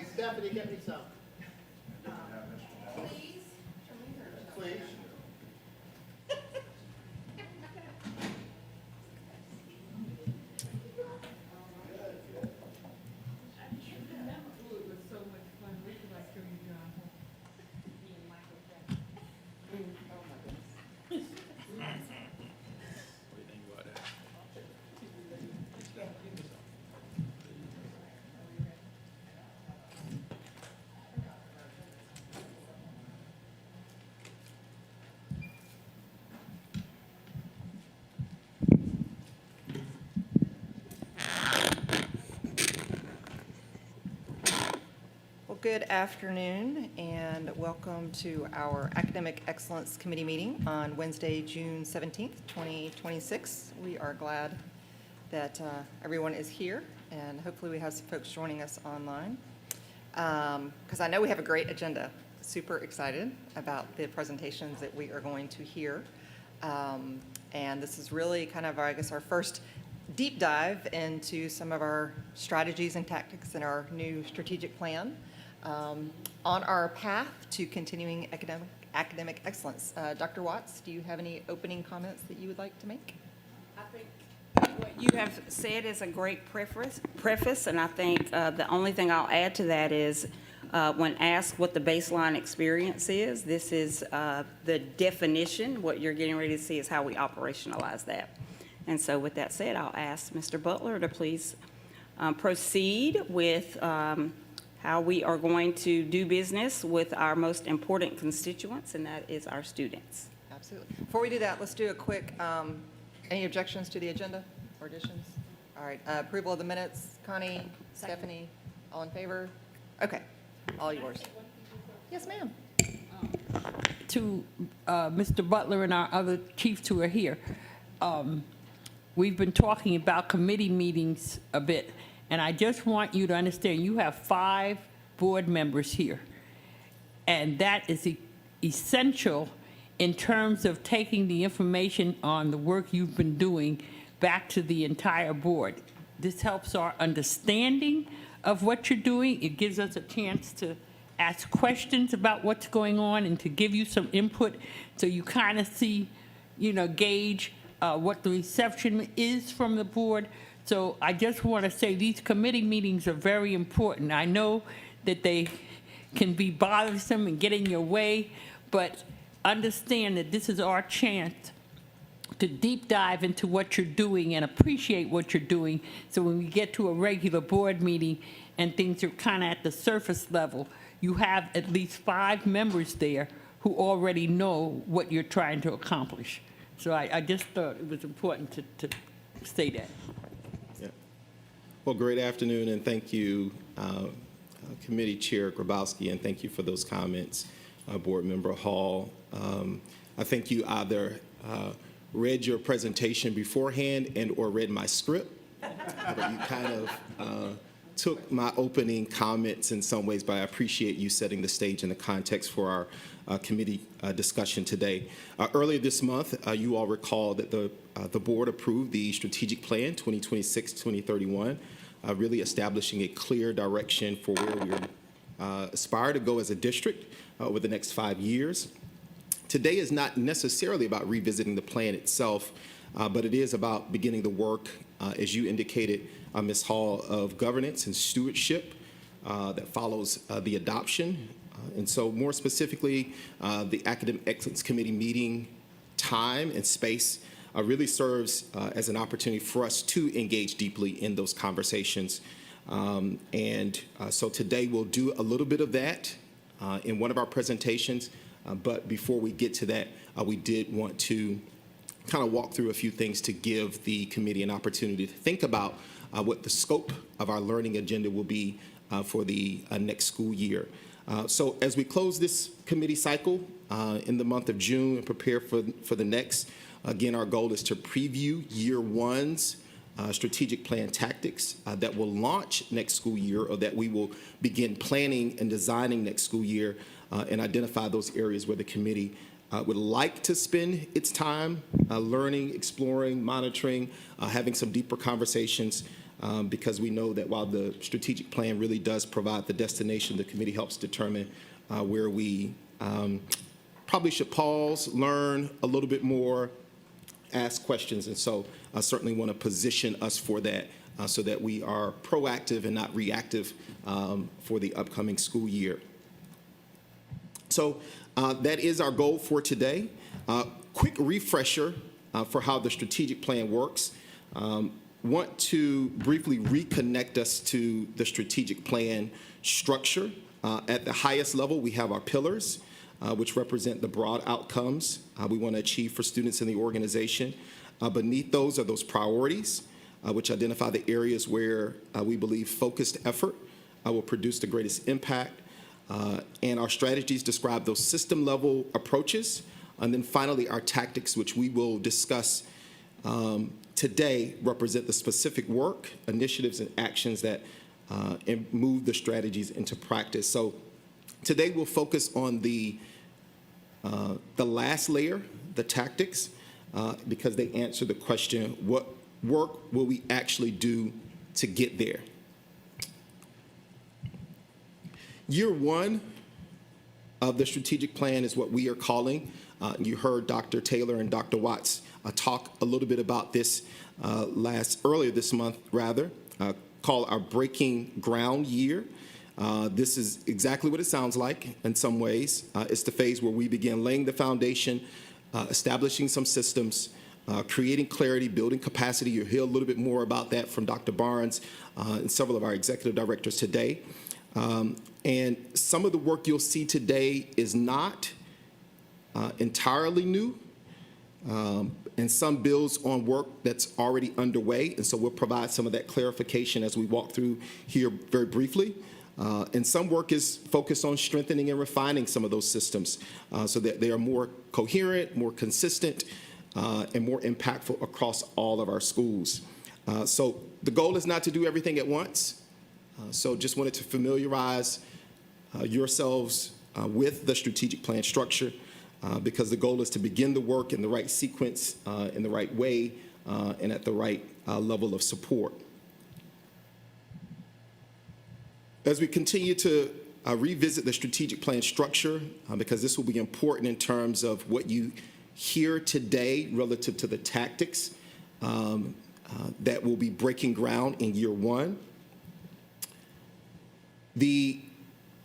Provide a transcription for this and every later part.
Hey, Stephanie, get me some. Please. Well, good afternoon, and welcome to our Academic Excellence Committee meeting on Wednesday, June 17th, 2026. We are glad that everyone is here, and hopefully we have some folks joining us online, because I know we have a great agenda. Super excited about the presentations that we are going to hear. And this is really kind of, I guess, our first deep dive into some of our strategies and tactics in our new strategic plan on our path to continuing academic excellence. Dr. Watts, do you have any opening comments that you would like to make? I think what you have said is a great preface, and I think the only thing I'll add to that is when asked what the baseline experience is, this is the definition. What you're getting ready to see is how we operationalize that. And so with that said, I'll ask Mr. Butler to please proceed with how we are going to do business with our most important constituents, and that is our students. Absolutely. Before we do that, let's do a quick, any objections to the agenda or additions? All right, approval of the minutes. Connie, Stephanie, all in favor? Okay, all yours. Yes, ma'am. To Mr. Butler and our other chiefs who are here. We've been talking about committee meetings a bit, and I just want you to understand, you have 5 board members here, and that is essential in terms of taking the information on the work you've been doing back to the entire board. This helps our understanding of what you're doing. It gives us a chance to ask questions about what's going on and to give you some input so you kind of see, gauge what the reception is from the board. So I just want to say these committee meetings are very important. I know that they can be bothersome and get in your way, but understand that this is our chance to deep dive into what you're doing and appreciate what you're doing. So when we get to a regular board meeting and things are kind of at the surface level, you have at least 5 members there who already know what you're trying to accomplish. So I just thought it was important to say that. Yeah. Well, great afternoon, and thank you, Committee Chair Grabowski, and thank you for those comments, Board Member Hall. I think you either read your presentation beforehand and or read my script, but you kind of took my opening comments in some ways, but I appreciate you setting the stage and the context for our committee discussion today. Earlier this month, you all recall that the board approved the strategic plan 2026-2031, really establishing a clear direction for where we aspire to go as a district over the next 5 years. Today is not necessarily about revisiting the plan itself, but it is about beginning the work, as you indicated, Ms. Hall, of governance and stewardship that follows the adoption. And so more specifically, the Academic Excellence Committee meeting time and space really serves as an opportunity for us to engage deeply in those conversations. So today we'll do a little bit of that in one of our presentations. But before we get to that, we did want to kind of walk through a few things to give the committee an opportunity to think about what the scope of our learning agenda will be for the next school year. So as we close this committee cycle in the month of June and prepare for the next, again, our goal is to preview year one's strategic plan tactics that will launch next school year, or that we will begin planning and designing next school year, and identify those areas where the committee would like to spend its time learning, exploring, monitoring, having some deeper conversations, because we know that while the strategic plan really does provide the destination, the committee helps determine where we probably should pause, learn a little bit more, ask questions. And so I certainly want to position us for that so that we are proactive and not reactive for the upcoming school year. So that is our goal for today. Quick refresher for how the strategic plan works. Want to briefly reconnect us to the strategic plan structure. At the highest level, we have our pillars, which represent the broad outcomes we want to achieve for students in the organization. Beneath those are those priorities, which identify the areas where we believe focused effort will produce the greatest impact. And our strategies describe those system-level approaches. And then finally, our tactics, which we will discuss today, represent the specific work, initiatives, and actions that move the strategies into practice. So today we'll focus on the last layer, the tactics, because they answer the question, what work will we actually do to get there? Year one of the strategic plan is what we are calling, you heard Dr. Taylor and Dr. Watts talk a little bit about this earlier this month, call our Breaking Ground year. This is exactly what it sounds like in some ways. It's the phase where we begin laying the foundation, establishing some systems, creating clarity, building capacity. You'll hear a little bit more about that from Dr. Barnes and several of our executive directors today. And some of the work you'll see today is not entirely new, and some builds on work that's already underway. And so we'll provide some of that clarification as we walk through here very briefly. And some work is focused on strengthening and refining some of those systems so that they are more coherent, more consistent, and more impactful across all of our schools. So the goal is not to do everything at once. So just wanted to familiarize yourselves with the strategic plan structure because the goal is to begin the work in the right sequence, in the right way, and at the right level of support. As we continue to revisit the strategic plan structure, because this will be important in terms of what you hear today relative to the tactics that will be breaking ground in year one.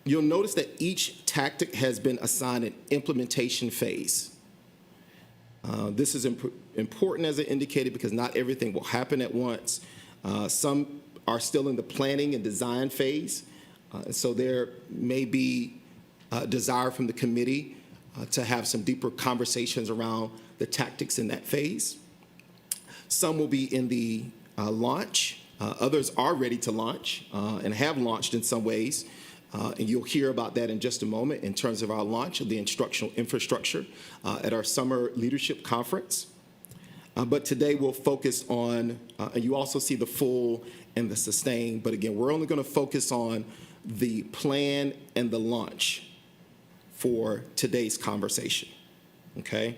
You'll notice that each tactic has been assigned an implementation phase. This is important, as I indicated, because not everything will happen at once. Some are still in the planning and design phase, so there may be a desire from the committee to have some deeper conversations around the tactics in that phase. Some will be in the launch. Others are ready to launch and have launched in some ways. And you'll hear about that in just a moment in terms of our launch of the instructional infrastructure at our summer leadership conference. But today we'll focus on, and you also see the full and the sustain, but again, we're only going to focus on the plan and the launch for today's conversation, okay?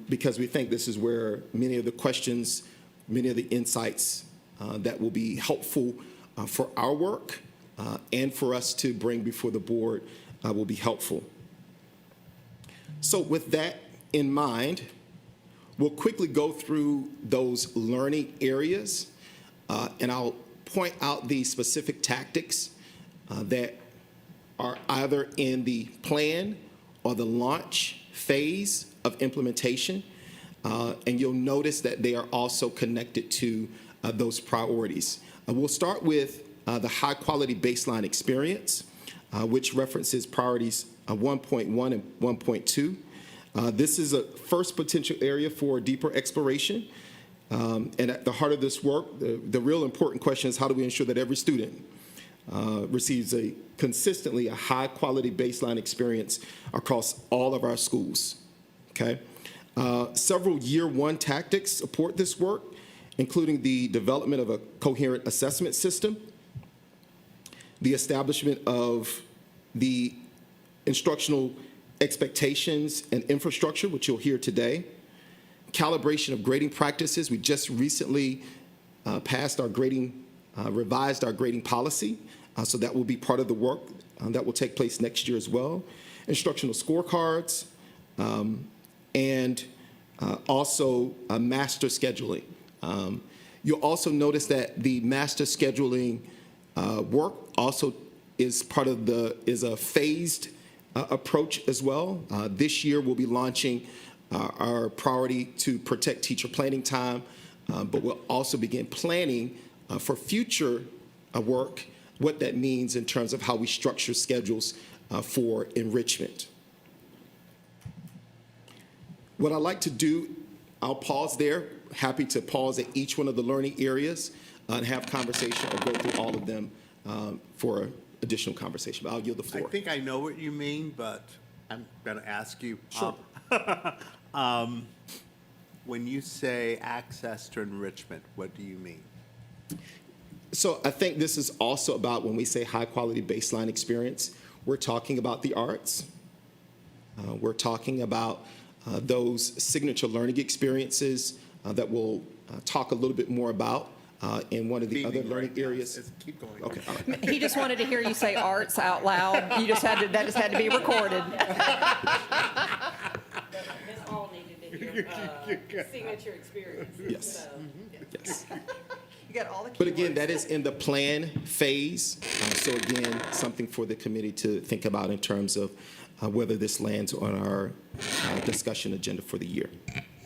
Because we think this is where many of the questions, many of the insights that will be helpful for our work and for us to bring before the board will be helpful. So with that in mind, we'll quickly go through those learning areas, and I'll point out the specific tactics that are either in the plan or the launch phase of implementation, and you'll notice that they are also connected to those priorities. We'll start with the high-quality baseline experience, which references priorities 1.1 and 1.2. This is a first potential area for deeper exploration. And at the heart of this work, the real important question is how do we ensure that every student receives consistently a high-quality baseline experience across all of our schools, okay? Several year one tactics support this work, including the development of a coherent assessment system, the establishment of the instructional expectations and infrastructure, which you'll hear today, calibration of grading practices. We just recently passed our grading, revised our grading policy. So that will be part of the work that will take place next year as well. Instructional scorecards, and also master scheduling. You'll also notice that the master scheduling work also is part of is a phased approach as well. This year we'll be launching our priority to protect teacher planning time, but we'll also begin planning for future work, what that means in terms of how we structure schedules for enrichment. What I'd like to do, I'll pause there. Happy to pause at each one of the learning areas and have conversation or go through all of them for additional conversation. But I'll yield the I floor. think I know what you mean, but I'm going to ask you. Sure. When you say access to enrichment, what do you mean? So I think this is also about when we say high-quality baseline experience, we're talking about the arts. We're talking about those signature learning experiences that we'll talk a little bit more about in one of the other Beaming learning right now. areas. Let's keep going. Okay, all right. He just wanted to hear you say arts out loud. That just had to be recorded. Ms. Hall needed to hear signature experience. Yes. Yes. You got all the keywords. But again, that is in the plan phase. So again, something for the committee to think about in terms of whether this lands on our discussion agenda for the year.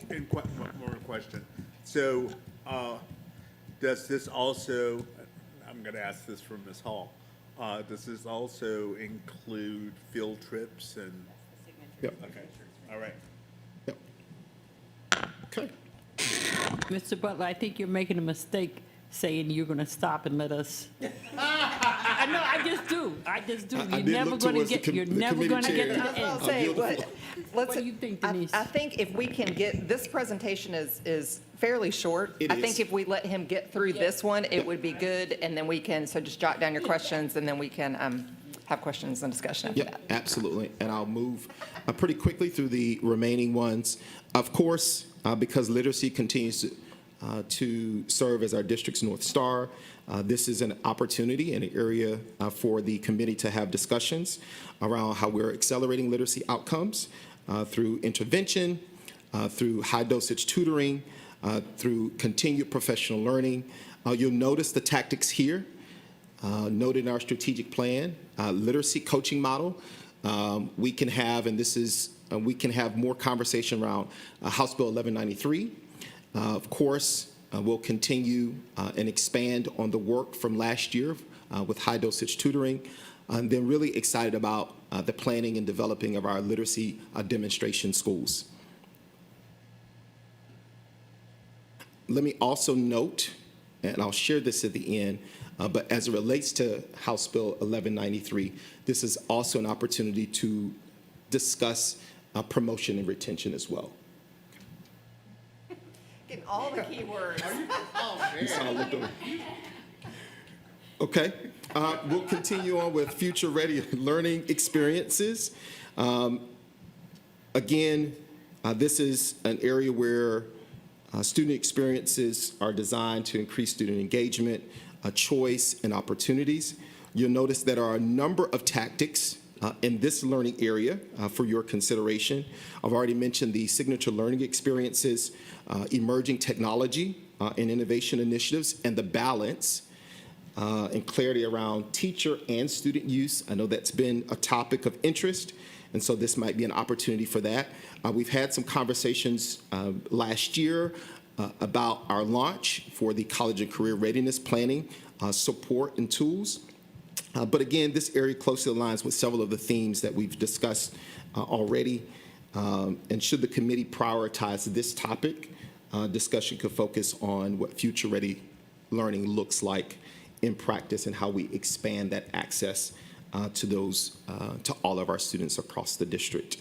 And one more question. So does this also, I'm going to ask this from Ms. Hall, does this also include field trips and? Yep. Okay, all right. Yep. Okay. Mr. Butler, I think you're making a mistake saying you're going to stop and let us. I know, I just do. I I You're did never look going to towards the get, com- you're the never committee going to get chair. to I was the gonna end. say, yield the but floor. let's. What do you think, I Denise? think if we can get, this presentation is fairly short. It I think is. if we let him get through this one, it would be good, and then we can, so just jot down your questions, and then we can have questions and discussion after Yep, that. absolutely. And I'll move pretty quickly through the remaining ones. Of course, because literacy continues to serve as our district's North Star, this is an opportunity and an area for the committee to have discussions around how we're accelerating literacy outcomes through intervention, through high-dosage tutoring, through continued professional learning. You'll notice the tactics here noted in our strategic plan, literacy coaching model. We can have, and this is, we can have more conversation around House Bill 1193. Of course, we'll continue and expand on the work from last year with high-dosage tutoring. And then really excited about the planning and developing of our literacy demonstration schools. Let me also note, and I'll share this at the end, but as it relates to House Bill 1193, this is also an opportunity to discuss promotion and retention as well. Getting all the keywords. So I looked over. Okay, we'll continue on with future-ready learning experiences. Again, this is an area where student experiences are designed to increase student engagement, choice, and opportunities. You'll notice that there are a number of tactics in this learning area for your consideration. I've already mentioned the signature learning experiences, emerging technology and innovation initiatives, and the balance and clarity around teacher and student use. I know that's been a topic of interest, and so this might be an opportunity for that. We've had some conversations last year about our launch for the college and career readiness planning support and tools. But again, this area closely aligns with several of the themes that we've discussed already. And should the committee prioritize this topic, discussion could focus on what future-ready learning looks like in practice and how we expand that access to those, to all of our students across the district.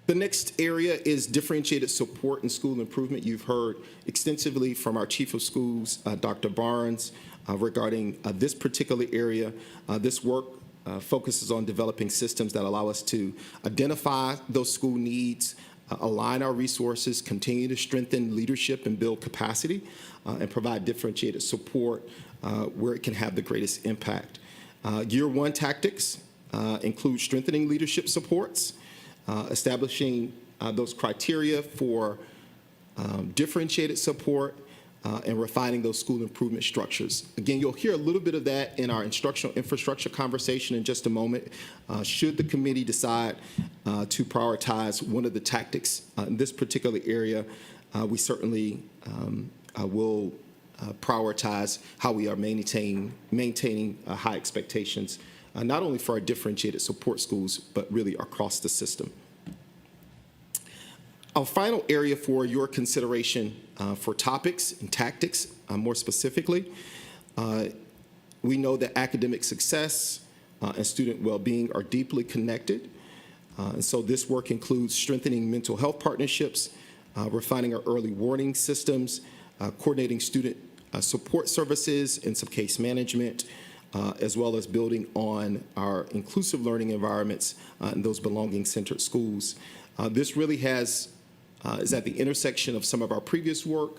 The next area is differentiated support and school improvement. You've heard extensively from our Chief of Schools, Dr. Barnes, regarding this particular area. This work focuses on developing systems that allow us to identify those school needs, align our resources, continue to strengthen leadership and build capacity, and provide differentiated support where it can have the greatest impact. Year one tactics include strengthening leadership supports, establishing those criteria for differentiated support, and refining those school improvement structures. Again, you'll hear a little bit of that in our instructional infrastructure conversation in just a moment. Should the committee decide to prioritize one of the tactics in this particular area, we certainly will prioritize how we are maintaining high expectations, not only for our differentiated support schools, but really across the system. Our final area for your consideration for topics and tactics, more specifically, we know that academic success and student well-being are deeply connected. And so this work includes strengthening mental health partnerships, refining our early warning systems, coordinating student support services and some case management, as well as building on our inclusive learning environments and those belonging-centered schools. This really is at the intersection of some of our previous work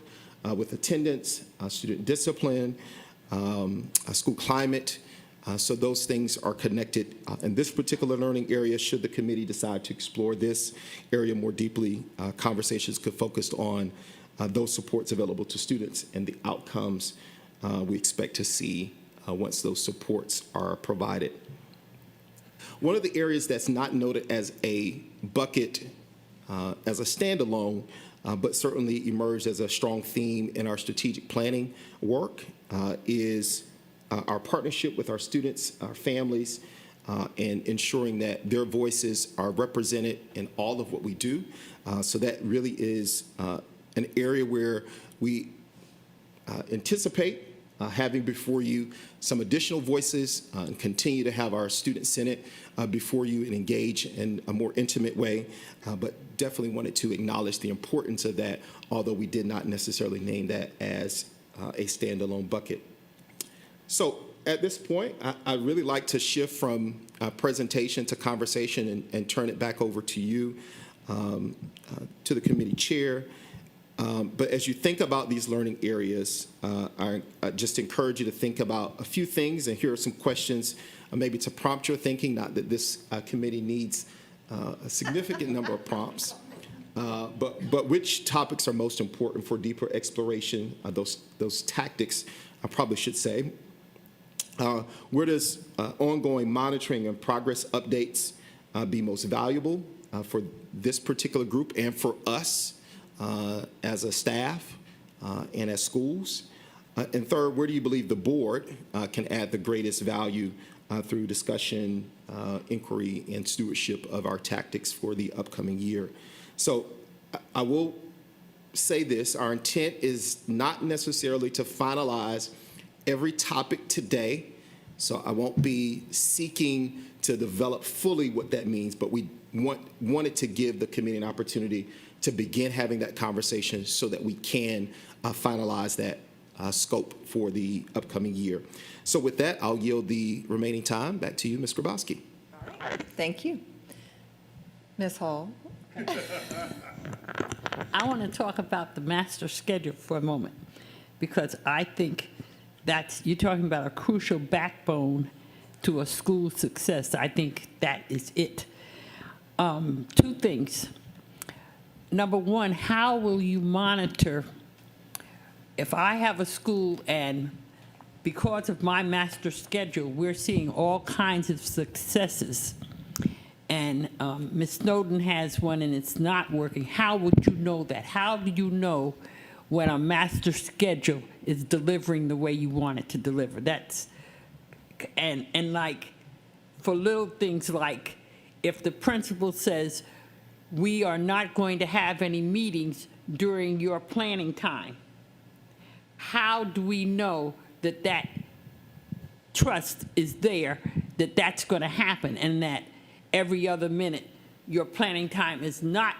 with attendance, student discipline, school climate. So those things are connected. In this particular learning area, should the committee decide to explore this area more deeply, conversations could focus on those supports available to students and the outcomes we expect to see once those supports are provided. One of the areas that's not noted as a bucket as a standalone, but certainly emerged as a strong theme in our strategic planning work, is our partnership with our students, our families, and ensuring that their voices are represented in all of what we do. So that really is an area where we anticipate having before you some additional voices and continue to have our student senate before you and engage in a more intimate way, but definitely wanted to acknowledge the importance of that, although we did not necessarily name that as a standalone bucket. So at this point, I'd really like to shift from presentation to conversation and turn it back over to you, to the committee chair. But as you think about these learning areas, I just encourage you to think about a few things, and here are some questions maybe to prompt your thinking, not that this committee needs a significant number of prompts, but which topics are most important for deeper exploration, those tactics, I probably should say. Where does ongoing monitoring and progress updates be most valuable for this particular group and for us as a staff and as schools? And third, where do you believe the board can add the greatest value through discussion, inquiry, and stewardship of our tactics for the upcoming year? So I will say this, our intent is not necessarily to finalize every topic today, so I won't be seeking to develop fully what that means, but we wanted to give the committee an opportunity to begin having that conversation so that we can finalize that scope for the upcoming year. So with that, I'll yield the remaining time back to you, Ms. Grabowski. Thank you. Ms. Hall? I want to talk about the master schedule for a moment, because I think you're talking about a crucial backbone to a school's success. I think that is it. Two things. Number one, how will you monitor if I have a school and because of my master schedule, we're seeing all kinds of successes, and Ms. Snowden has one and it's not working? How would you know that? How do you know when a master schedule is delivering the way you want it to deliver? And like for little things like if the principal says, we are not going to have any meetings during your planning time, how do we know that that trust is there, that that's going to happen, and that every other minute your planning time is not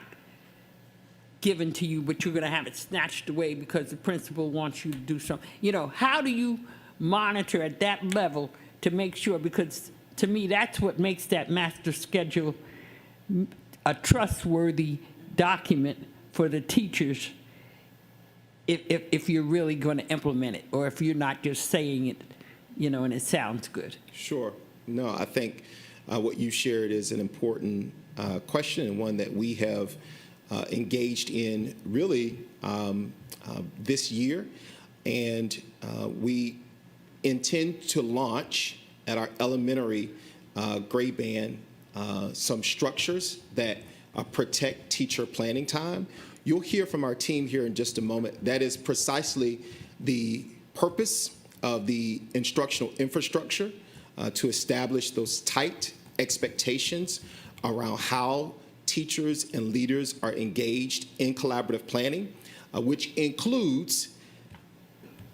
given to you, but you're going to have it snatched away because the principal wants you to do something? You know, how do you monitor at that level to make sure? Because to me, that's what makes that master schedule a trustworthy document for the teachers if you're really going to implement it, or if you're not just saying it, and it sounds good. Sure. No, I think what you shared is an important question, and one that we have engaged in really this year. And we intend to launch at our elementary grade band some structures that protect teacher planning time. You'll hear from our team here in just a moment. That is precisely the purpose of the instructional infrastructure, to establish those tight expectations around how teachers and leaders are engaged in collaborative planning, which includes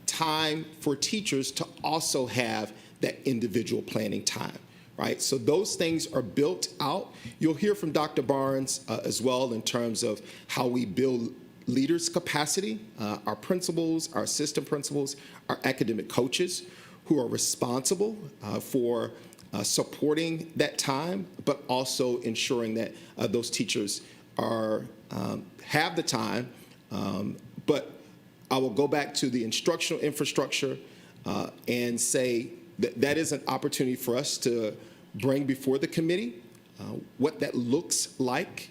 time for teachers to also have that individual planning time, right? So those things are built out. You'll hear from Dr. Barnes as well in terms of how we build leaders' capacity, our principals, our assistant principals, our academic coaches who are responsible for supporting that time, but also ensuring that those teachers have the time. But I will go back to the instructional infrastructure and say that that is an opportunity for us to bring before the committee what that looks like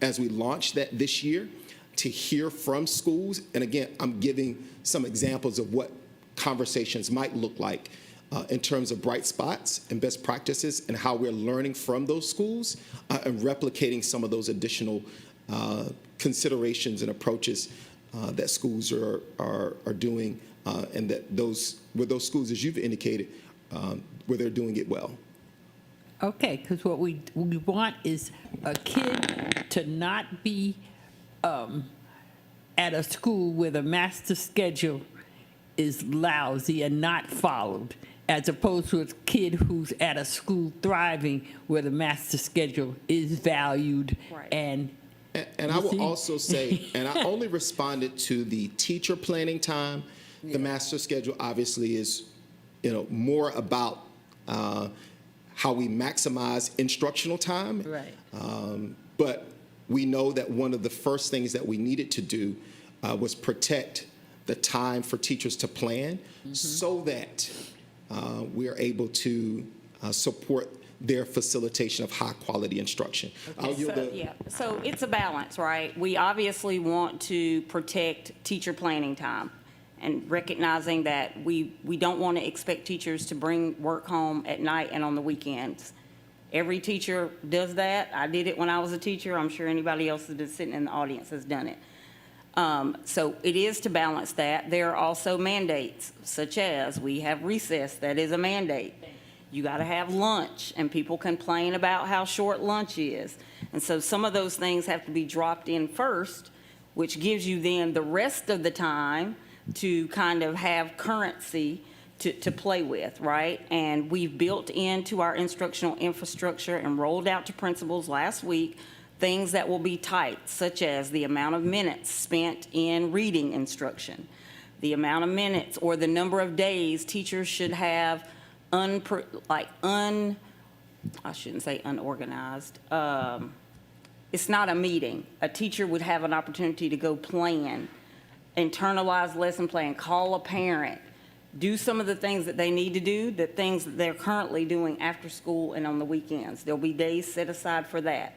as we launch that this year, to hear from schools. And again, I'm giving some examples of what conversations might look like in terms of bright spots and best practices, and how we're learning from those schools and replicating some of those additional considerations and approaches that schools are doing, and that those schools, as you've indicated, where they're doing it well. Okay, because what we want is a kid to not be at a school where the master schedule is lousy and not followed, as opposed to a kid who's at a school thriving where the master schedule is valued. Right. And I will also say, and I only responded to the teacher planning time. The master schedule obviously is, more about how we maximize instructional time. Right. But we know that one of the first things that we needed to do was protect the time for teachers to plan, so that we are able to support their facilitation of high-quality instruction. I'll yield the- So it's a balance, right? We obviously want to protect teacher planning time, and recognizing that we don't want to expect teachers to bring work home at night and on the weekends. Every teacher does that. I did it when I was a teacher. I'm sure anybody else that's been sitting in the audience has done it. So it is to balance that. There are also mandates, such as we have recess. That is a mandate. You got to have lunch, and people complain about how short lunch is. And so some of those things have to be dropped in first, which gives you then the rest of the time to kind of have currency to play with, right? And we've built into our instructional infrastructure and rolled out to principals last week things that will be tight, such as the amount of minutes spent in reading instruction, the amount of minutes or the number of days teachers should have I shouldn't say unorganized. It's not a meeting. A teacher would have an opportunity to go plan, internalize lesson plan, call a parent, do some of the things that they need to do, the things that they're currently doing after school and on the weekends. There'll be days set aside for that.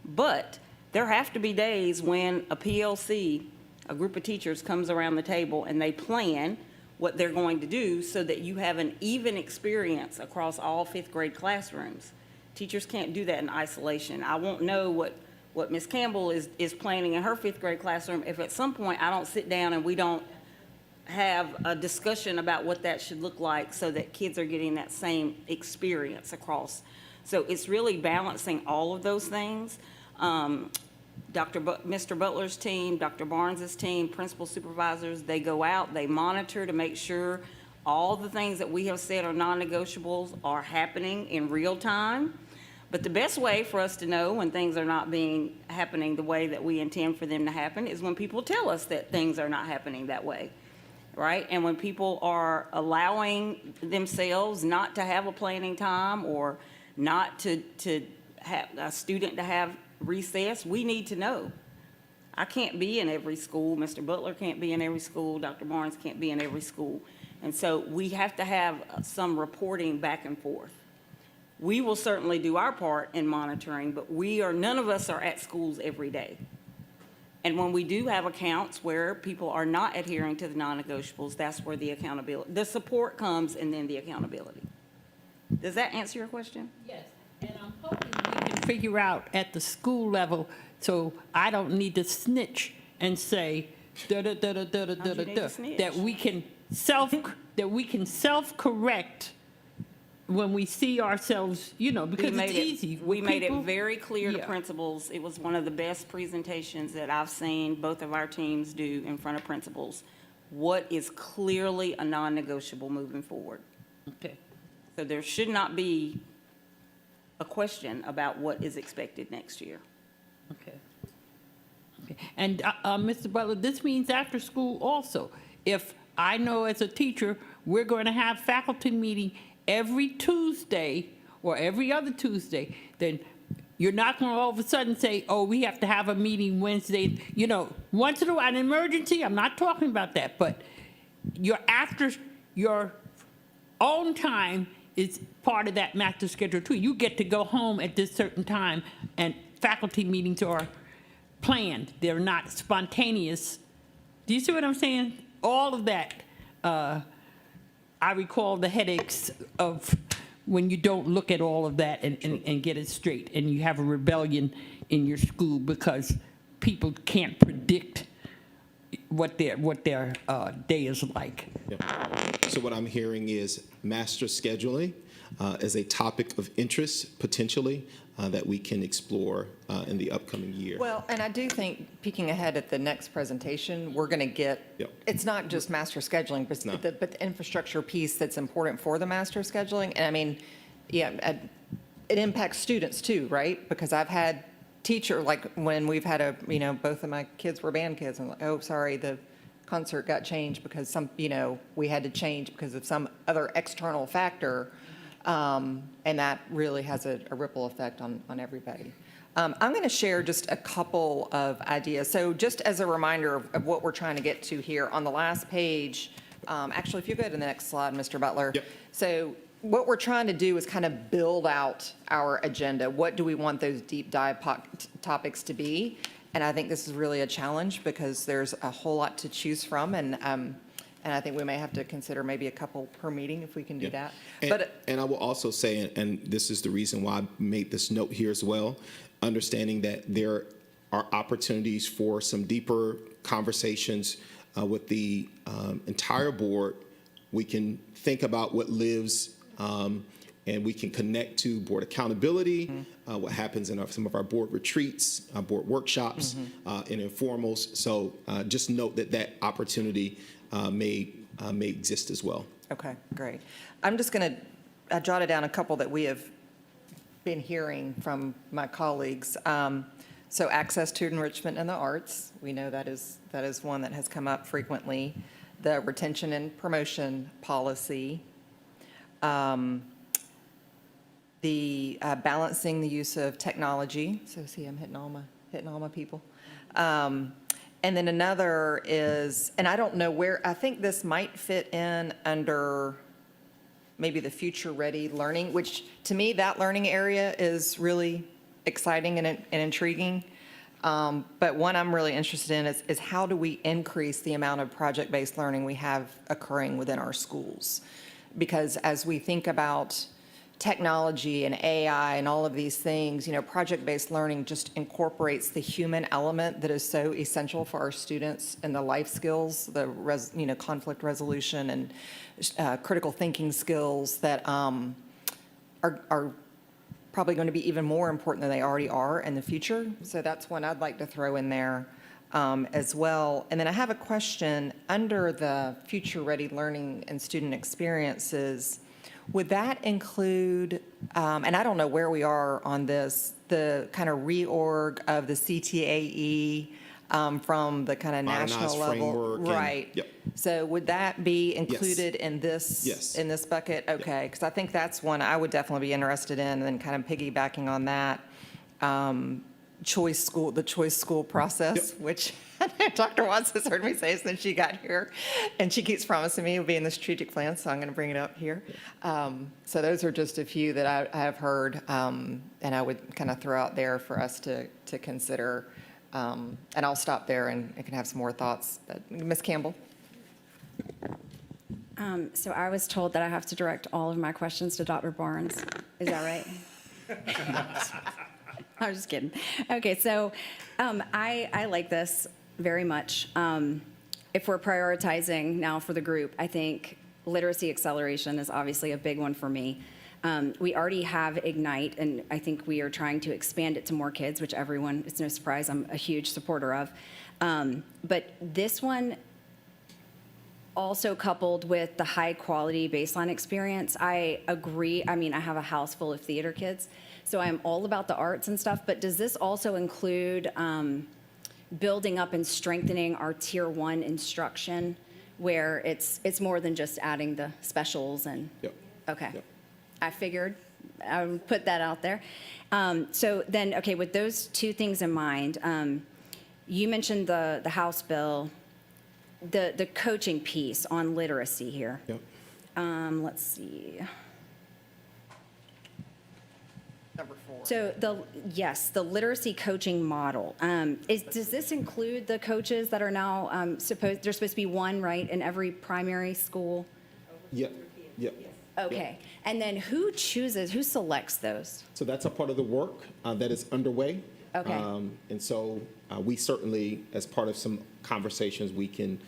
But there have to be days when a PLC, a group of teachers, comes around the table and they plan what they're going to do so that you have an even experience across all fifth grade classrooms. Teachers can't do that in isolation. I won't know what Ms. Campbell is planning in her fifth grade classroom if at some point I don't sit down and we don't have a discussion about what that should look like so that kids are getting that same experience across. So it's really balancing all of those things. Mr. Butler's team, Dr. Barnes's team, principal supervisors, they go out, they monitor to make sure all the things that we have said are non-negotiables are happening in real time. But the best way for us to know when things are not happening the way that we intend for them to happen is when people tell us that things are not happening that way, right? And when people are allowing themselves not to have a planning time, or not to have a student to have recess, we need to know. I can't be in every school, Mr. Butler can't be in every school, Dr. Barnes can't be in every school. And so we have to have some reporting back and forth. We will certainly do our part in monitoring, but none of us are at schools every day. And when we do have accounts where people are not adhering to the non-negotiables, that's where the accountability, the support comes and then the accountability. Does that answer your question? Yes, and I'm hoping we can figure out at the school level, so I don't need to snitch and say, da-da-da-da-da-da-da-da, How'd you need to snitch? that we can self-correct when we see ourselves, because it's easy. We made it People- very clear to Yeah. principals. It was one of the best presentations that I've seen both of our teams do in front of principals. What is clearly a non-negotiable moving forward? Okay. So there should not be a question about what is expected next year. Okay. Okay. And, Mr. Butler, this means after school also. If I know as a teacher, we're going to have faculty meeting every Tuesday or every other Tuesday, then you're not going to all of a sudden say, oh, we have to have a meeting Wednesday. Once in a while, an emergency, I'm not talking about that, but after your own time is part of that master schedule too. You get to go home at this certain time, and faculty meetings are planned. They're not spontaneous. Do you see what I'm saying? All of that, I recall the headaches of when you don't look at all of that and get it straight, and you have a rebellion in your school because people can't predict what their day is like. Yeah. So what I'm hearing is master scheduling as a topic of interest, potentially, that we can explore in the upcoming year. Well, and I do think, peeking ahead at the next presentation, we're going to get, Yep. it's not just master scheduling, but No. the infrastructure piece that's important for the master scheduling. And I mean, it impacts students too, right? Because I've had like when we've had both of my kids were band kids, and like, oh, sorry, the concert got changed because we had to change because of some other external factor. And that really has a ripple effect on everybody. I'm going to share just a couple of ideas. So just as a reminder of what we're trying to get to here, on the last page, actually, if you go to the next slide, Mr. Butler. Yep. So what we're trying to do is kind of build out our agenda. What do we want those deep dive topics to be? And I think this is really a challenge because there's a whole lot to choose from. And I think we may have to consider maybe a couple per meeting if we can do Yeah. that. And I will also say, and this is the reason why I made this note here as well, understanding that there are opportunities for some deeper conversations with the entire board. We can think about what lives, and we can connect to board accountability, what happens in some of our board retreats, board workshops, and informals. So just note that opportunity may exist as well. Okay, great. I'm just going to, I jotted down a couple that we have been hearing from my colleagues. So access to enrichment in the arts, we know that is one that has come up frequently. The retention and promotion policy. The balancing the use of technology. So see, I'm hitting all my people. And then another is, and I don't know where, I think this might fit in under maybe the future-ready learning, which to me, that learning area is really exciting and intriguing. But one I'm really interested in is how do we increase the amount of project-based learning we have occurring within our schools? Because as we think about technology and AI and all of these things, project-based learning just incorporates the human element that is so essential for our students and the life skills, the conflict resolution and critical thinking skills that are probably going to be even more important than they already are in the future. So that's one I'd like to throw in there as well. And then I have a question under the future-ready learning and student experiences. Would that include, and I don't know where we are on this, the kind of reorg of the CTAE from the kind of national Modernized level? framework and- Right. yep. So would that be included in this? Yes. In this bucket? Okay, because I think that's one I would definitely be interested in, and then kind of piggybacking on that. the choice school process, which Dr. Watts has heard me say since she got here, and she keeps promising me it'll be in the strategic plan, so I'm going to bring it up here. So those are just a few that I have heard, and I would kind of throw out there for us to consider. And I'll stop there and I can have some more thoughts. But Ms. Campbell? So I was told that I have to direct all of my questions to Dr. Barnes. Is that right? I'm just kidding. Okay, so I like this very much. If we're prioritizing now for the group, I think literacy acceleration is obviously a big one for me. We already have Ignite, and I think we are trying to expand it to more kids, which everyone, it's no surprise, I'm a huge supporter of. But this one, also coupled with the high quality baseline experience, I agree. I mean, I have a house full of theater kids, so I'm all about the arts and stuff, but does this also include building up and strengthening our tier 1 instruction where it's more than just adding the specials and? Yep. Okay. Yep. I figured I would put that out there. So then, okay, with those two things in mind, you mentioned the House bill, the coaching piece on literacy here. Yep. Let's see. Number 4. So the literacy coaching model, does this include the coaches that are now there's supposed to be one, right, in every primary school? Yep. Yep. Okay. And then who selects those? So that's a part of the work that is underway. Okay. And so we certainly, as part of some conversations, we can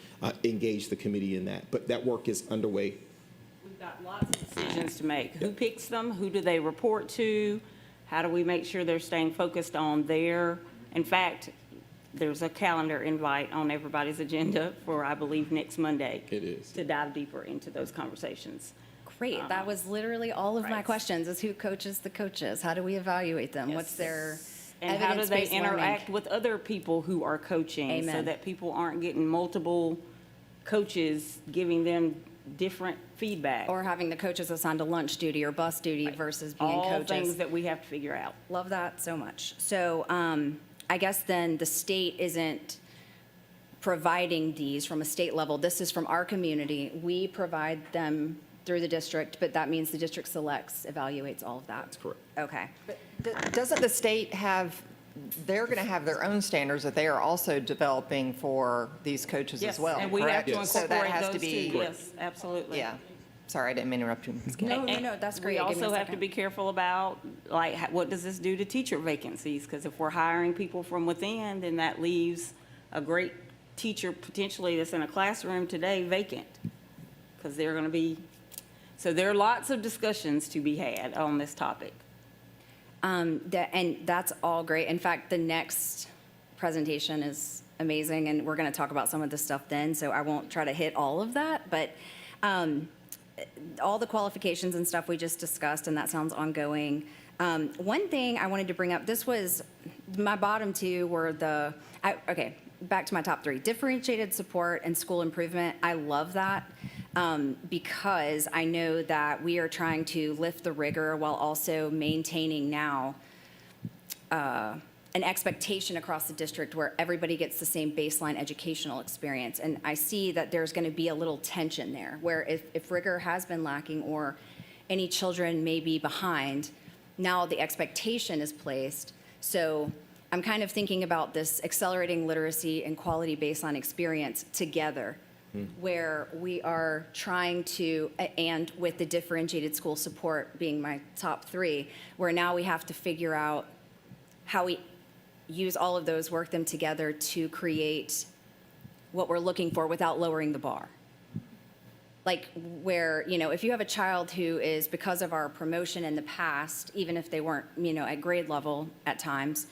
engage the committee in that. But that work is underway. We've got lots of decisions to make. Who picks them? Who do they report to? How do we make sure they're staying focused on their, in fact, there's a calendar invite on everybody's agenda for, I believe, next Monday. It is. To dive deeper into those conversations. Great. That was literally all of my Right. questions is who coaches the coaches? How do we evaluate them? What's their And how do they evidence-based learning? interact with other people who are coaching? So Amen. that people aren't getting multiple coaches giving them different feedback. Or having the coaches assigned to lunch duty or bus duty versus being All coaches. things that we have to figure out. Love that so much. So I guess then the state isn't providing these from a state level. This is from our community. We provide them through the district, but that means the district selects, evaluates all of that. That's correct. Okay. Doesn't the state have, they're going to have their own standards that they are also developing for these coaches as well, And we have to correct? So that incorporate has to those be, too. Yes, absolutely. yeah. Sorry, I didn't mean to interrupt you, Ms. Campbell. No, that's great. We Give me a also have to second. be careful about, like, what does this do to teacher vacancies? Because if we're hiring people from within, then that leaves a great teacher potentially that's in a classroom today vacant. Because they're going to be, so there are lots of discussions to be had on this topic. And that's all great. In fact, the next presentation is amazing, and we're going to talk about some of this stuff then, so I won't try to hit all of that, but all the qualifications and stuff we just discussed, and that sounds ongoing. One thing I wanted to bring up, this was, my bottom two were okay, back to my top three. Differentiated support and school improvement, I love that. Because I know that we are trying to lift the rigor while also maintaining now an expectation across the district where everybody gets the same baseline educational experience. And I see that there's going to be a little tension there, where if rigor has been lacking or any children may be behind, now the expectation is placed. So I'm kind of thinking about this accelerating literacy and quality baseline experience together, where we are trying to, and with the differentiated school support being my top three, where now we have to figure out how we use all of those, work them together to create what we're looking for without lowering the bar. Like where, if you have a child who is, because of our promotion in the past, even if they weren't, at grade level at times,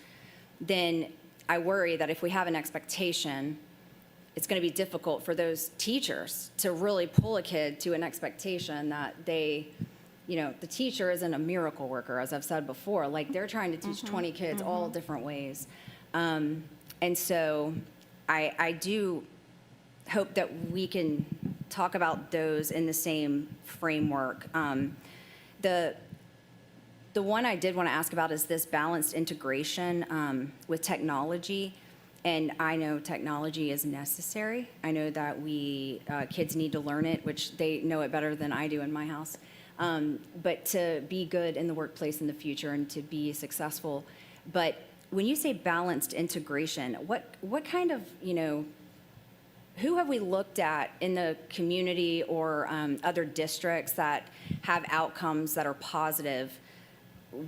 then I worry that if we have an expectation, it's going to be difficult for those teachers to really pull a kid to an expectation that they, the teacher isn't a miracle worker, as I've said before. Like, they're trying to teach 20 kids all different ways. And so I do hope that we can talk about those in the same framework. The one I did want to ask about is this balanced integration with technology. And I know technology is necessary. I know that kids need to learn it, which they know it better than I do in my house. But to be good in the workplace in the future and to be successful. But when you say balanced integration, what kind of, who have we looked at in the community or other districts that have outcomes that are positive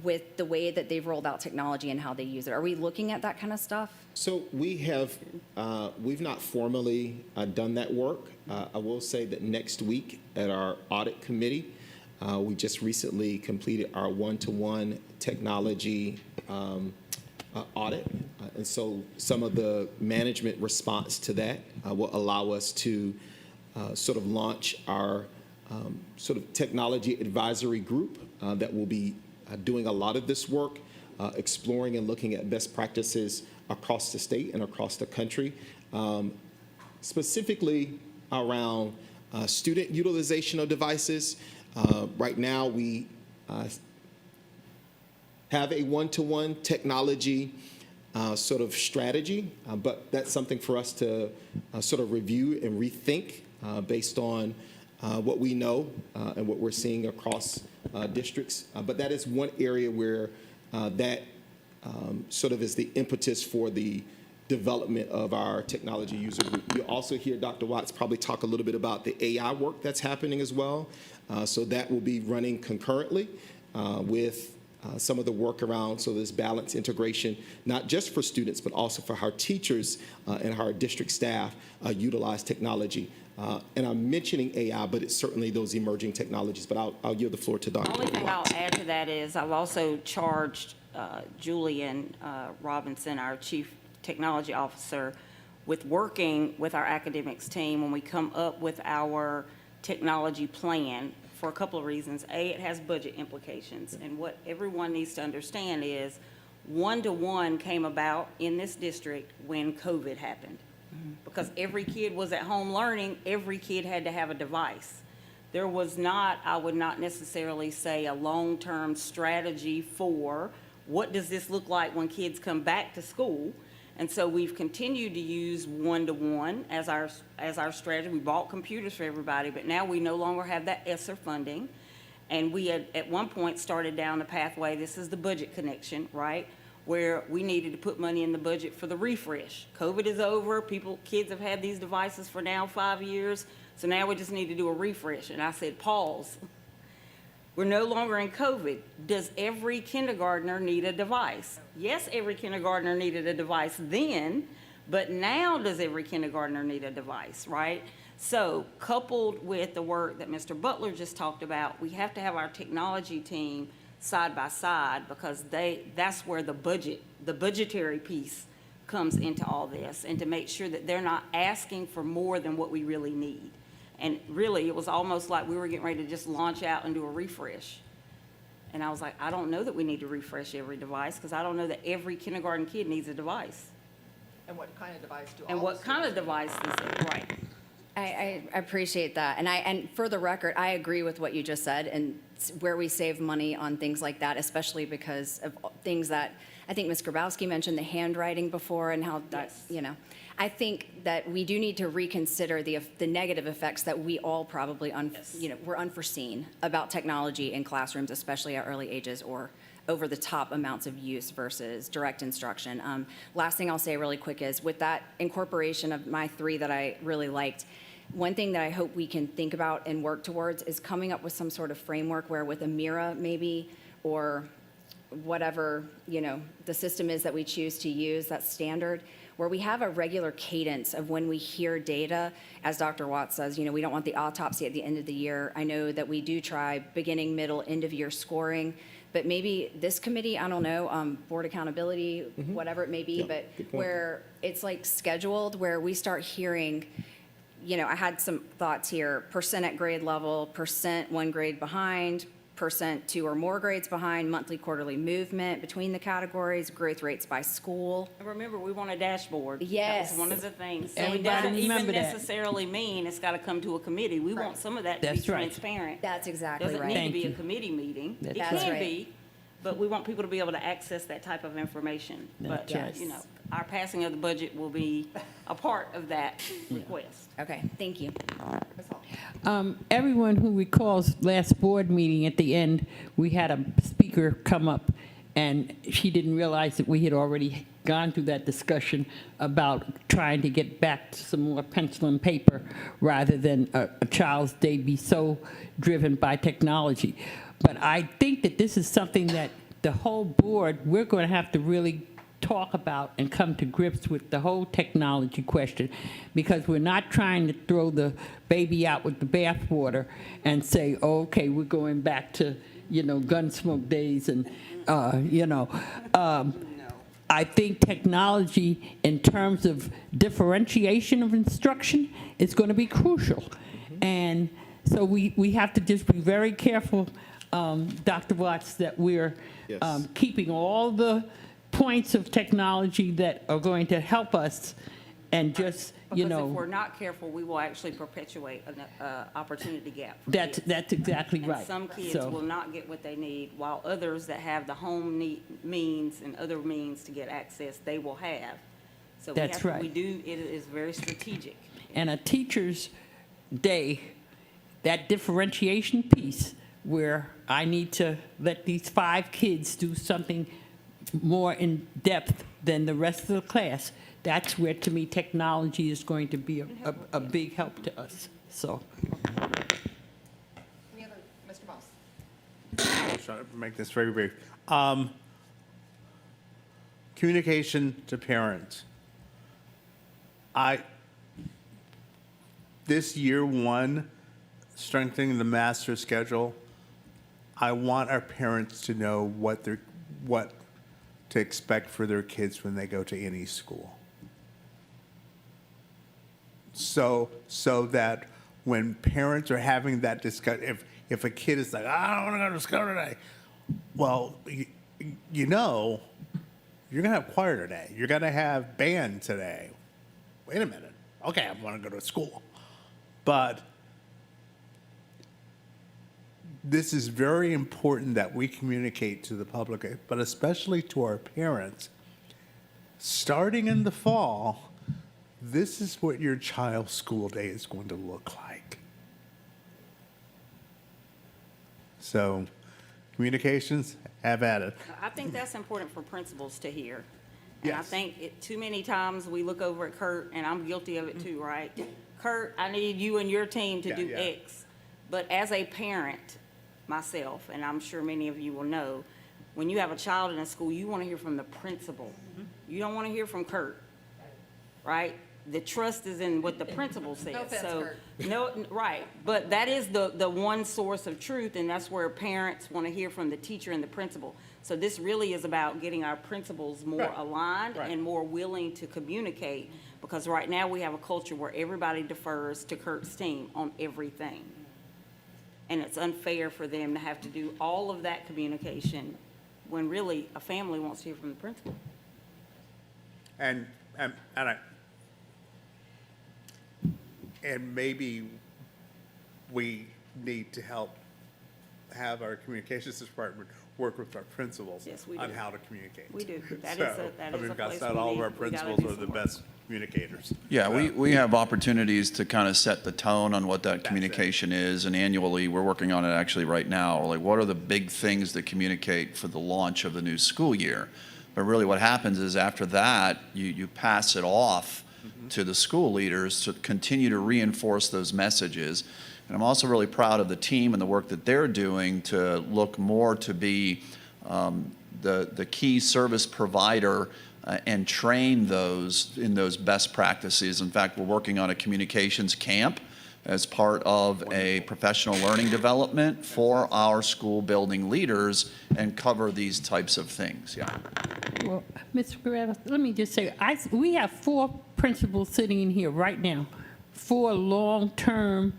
with the way that they've rolled out technology and how they use it? Are we looking at that kind of stuff? So we've not formally done that work. I will say that next week at our audit committee, we just recently completed our one-to-one technology audit. And so some of the management response to that will allow us to sort of launch our sort of technology advisory group that will be doing a lot of this work, exploring and looking at best practices across the state and across the country, specifically around student utilization of devices. Right now, we have a one-to-one technology sort of strategy, but that's something for us to sort of review and rethink based on what we know and what we're seeing across districts. But that is one area where that sort of is the impetus for the development of our technology user group. You'll also hear Dr. Watts probably talk a little bit about the AI work that's happening as well. So that will be running concurrently with some of the work around this balanced integration, not just for students, but also for our teachers and our district staff utilize technology. And I'm mentioning AI, but it's certainly those emerging technologies. But I'll yield the floor to Dr. The only thing I'll Watts. add to that is I've also charged Julian Robinson, our Chief Technology Officer, with working with our academics team when we come up with our technology plan for a couple of reasons. A, it has budget implications. And what everyone needs to understand is one-to-one came about in this district when COVID happened. Because every kid was at home learning, every kid had to have a device. There was not, I would not necessarily say, a long-term strategy for what does this look like when kids come back to school. And so we've continued to use one-to-one as our strategy. We bought computers for everybody, but now we no longer have that ESSER funding. And we had, at one point, started down the pathway, this is the budget connection, right? Where we needed to put money in the budget for the refresh. COVID is over, kids have had these devices for now 5 years, so now we just need to do a refresh. And I said, pause. We're no longer in COVID. Does every kindergartner need a device? Yes, every kindergartner needed a device then, but now does every kindergartner need a device, right? So coupled with the work that Mr. Butler just talked about, we have to have our technology team side by side because that's where the budgetary piece comes into all this, and to make sure that they're not asking for more than what we really need. And really, it was almost like we were getting ready to just launch out and do a refresh. And I was like, I don't know that we need to refresh every device because I don't know that every kindergarten kid needs a device. And what kind of device do all And the what kind of students device is it? Right. I appreciate that. And for the record, I agree with what you just said and where we save money on things like that, especially because of things that I think Ms. Grabowski mentioned, the handwriting before and how that, Yes. I think that we do need to reconsider the negative effects that we all probably, were unforeseen about technology in classrooms, especially at early ages, or over-the-top amounts of use versus direct instruction. Last thing I'll say really quick is with that incorporation of my 3 that I really liked, one thing that I hope we can think about and work towards is coming up with some sort of framework where with a Mira maybe, or whatever, the system is that we choose to use, that's standard, where we have a regular cadence of when we hear data. As Dr. Watts says, we don't want the autopsy at the end of the year. I know that we do try beginning, middle, end of year scoring, but maybe this committee, I don't know, board accountability, whatever it may be, Yeah, but good point. where it's like scheduled, where we start hearing, I had some thoughts here, percent at grade level, percent 1 grade behind, percent 2 or more grades behind, monthly, quarterly movement between the categories, growth rates by school. And remember, we want a dashboard. Yes. That was one of the things. So it Everybody doesn't even remember that. necessarily mean it's got to come to a committee. We want some of that to be That's right. transparent. That's exactly Doesn't right. need to Thank be a you. committee meeting. It That's can right. be, but we want people to be able to access that type of information. But, That's you right. know, our passing of the budget will be a part of that request. Okay, thank you. Ms. Hall? Everyone who recalls last board meeting, at the end, we had a speaker come up, and she didn't realize that we had already gone through that discussion about trying to get back to some more pencil and paper rather than a child's day be so driven by technology. But I think that this is something that the whole board, we're going to have to really talk about and come to grips with the whole technology question, because we're not trying to throw the baby out with the bathwater and say, oh, okay, we're going back to, Gunsmoke days and, I think technology in terms of differentiation of instruction is going to be crucial. And so we have to just be very careful, Dr. Watts, that we're Yes. keeping all the points of technology that are going to help us and just, Because if we're not careful, we will actually perpetuate an opportunity gap for that's kids. exactly And right. some kids So- will not get what they need, while others that have the home means and other means to get access, they will have. So That's right. it is very strategic. And a teacher's day, that differentiation piece where I need to let these 5 kids do something more in depth than the rest of the class, that's where, to me, technology is going to be a big help to us, so. Any other, Mr. Moss? Try to make this very brief. Communication to parents. This year one, strengthening the master schedule, I want our parents to know what to expect for their kids when they go to any school. So that when parents are having that discussion, if a kid is like, I don't want to go to school today, well, you're going to have choir today. You're going to have band today. Wait a minute. Okay, I want to go to school. But this is very important that we communicate to the public, but especially to our parents. Starting in the fall, this is what your child's school day is going to look like. So, communications, have at it. I think that's important for principals to hear. And I Yes. think too many times we look over at Kurt, and I'm guilty of it too, right? Kurt, I need you and your team to Yeah, do yeah. X. But as a parent, myself, and I'm sure many of you will know, when you have a child in a school, you want to hear from the principal. You don't want to hear from Kurt, right? The trust is in what the principal says. No offense, So, Kurt. no, right, but that is the one source of truth, and that's where parents want to hear from the teacher and the principal. So this really is about getting our principals more Right. aligned Right. and more willing to communicate, because right now we have a culture where everybody defers to Kurt's team on everything. And it's unfair for them to have to do all of that communication when really a family wants to hear from the principal. And maybe we need to help have our communications department work with our principals Yes, we on do. how to communicate. We do. That So, is a we've got place not we all of need- our we gotta principals do are the some work. best communicators. Yeah, So, we have opportunities to kind of set the tone on what that it. communication is, and annually, we're working on it actually right now. Like, what are the big things that communicate for the launch of the new school year? But really what happens is after that, you pass it off to the school leaders to continue to reinforce those messages. And I'm also really proud of the team and the work that they're doing to look more to be the key service provider and train those in those best practices. In fact, we're working on a communications camp as part of a professional learning development for our school building leaders and cover these types of things. Yeah. Well, Mr. Guerrero, let me just say, we have 4 principals sitting in here right now, 4 long-term,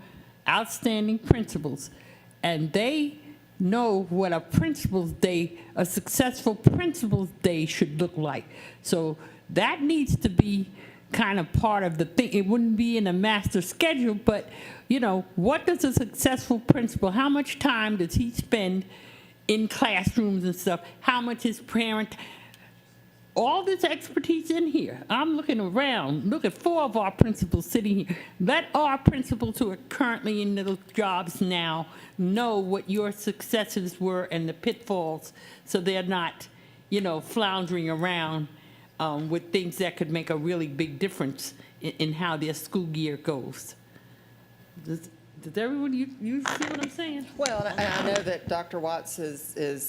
outstanding principals, and they know what a principal's day, a successful principal's day should look like. So that needs to be kind of part of the thing. It wouldn't be in a master schedule, but, what does a successful principal, how much time does he spend in classrooms and stuff, how much is parent, all this expertise in here. I'm looking around, look at 4 of our principals sitting here. Let our principals who are currently in those jobs now know what your successes were and the pitfalls, so they're not, floundering around with things that could make a really big difference in how their school year goes. Does everyone, you see what I'm saying? Well, and I know that Dr. Watts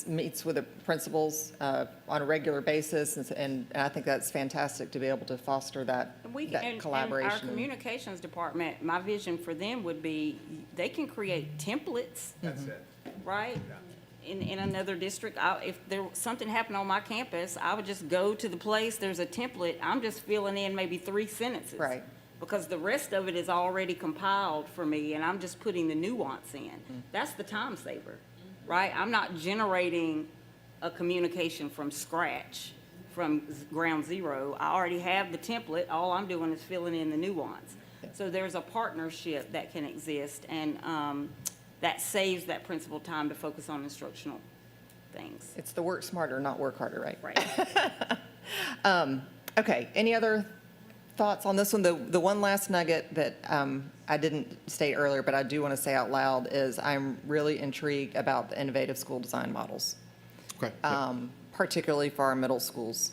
meets with the principals on a regular basis, and I think that's fantastic to be able to foster that And collaboration. our communications department, my vision for them would be, they can create templates, That's it. right? In another district, if something happened on my campus, I would just go to the place, there's a template, I'm just filling in maybe 3 sentences. Right. Because the rest of it is already compiled for me, and I'm just putting the nuance in. That's the time saver, right? I'm not generating a communication from scratch, from ground zero. I already have the template, all I'm doing is filling in the nuance. So there's a partnership that can exist, and that saves that principal time to focus on instructional things. It's the work smarter, not work harder, right? Right. Okay, any other thoughts on this one? The one last nugget that I didn't state earlier, but I do want to say out loud, is I'm really intrigued about the innovative school design models, Okay. particularly for our middle schools.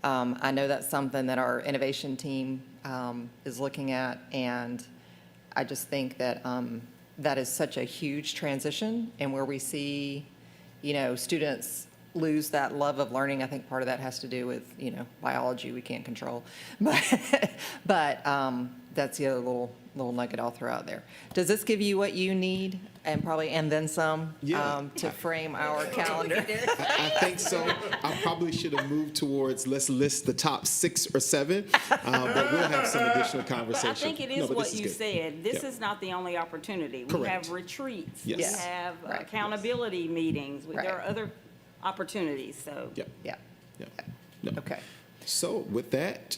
I know that's something that our innovation team is looking at, and I just think that that is such a huge transition, and where we see, students lose that love of learning. I think part of that has to do with, biology we can't control. But that's the other little nugget I'll throw out there. Does this give you what you need, and then some, Yeah. to frame our calendar? I think so. I probably should have moved towards, let's list the top 6 or 7, but we'll have some additional But conversation. I think it No, is but what this you good. said. This Yeah. is not the only opportunity. We Correct. have retreats. Yes. We Yeah. have Right. accountability meetings. Right. There are other opportunities, so. Yep. Yeah, Yep. No. okay. So with that,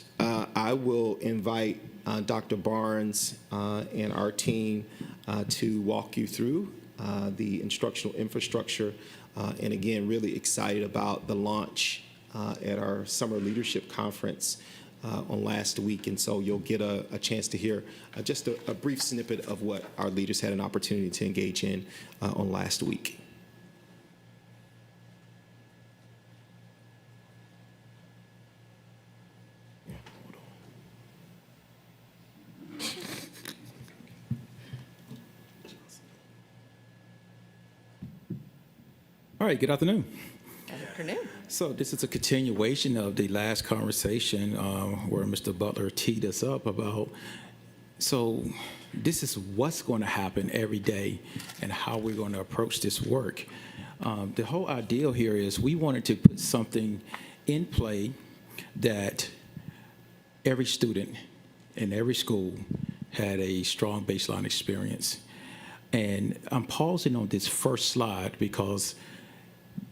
I will invite Dr. Barnes and our team to walk you through the instructional infrastructure. And again, really excited about the launch at our Summer Leadership Conference on last week. And so you'll get a chance to hear just a brief snippet of what our leaders had an opportunity to engage in on last week. All right, good afternoon. Good afternoon. So this is a continuation of the last conversation where Mr. Butler teed us up about, so this is what's going to happen every day and how we're going to approach this work. The whole ideal here is we wanted to put something in play that every student in every school had a strong baseline experience. And I'm pausing on this first slide because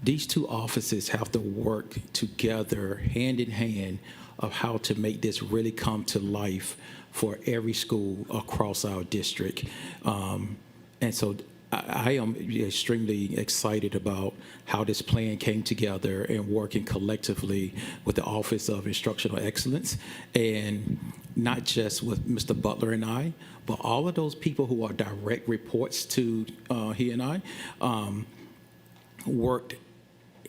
these 2 offices have to work together hand in hand of how to make this really come to life for every school across our district. And so I am extremely excited about how this plan came together and working collectively with the Office of Instructional Excellence, and not just with Mr. Butler and I, but all of those people who are direct reports to he and I worked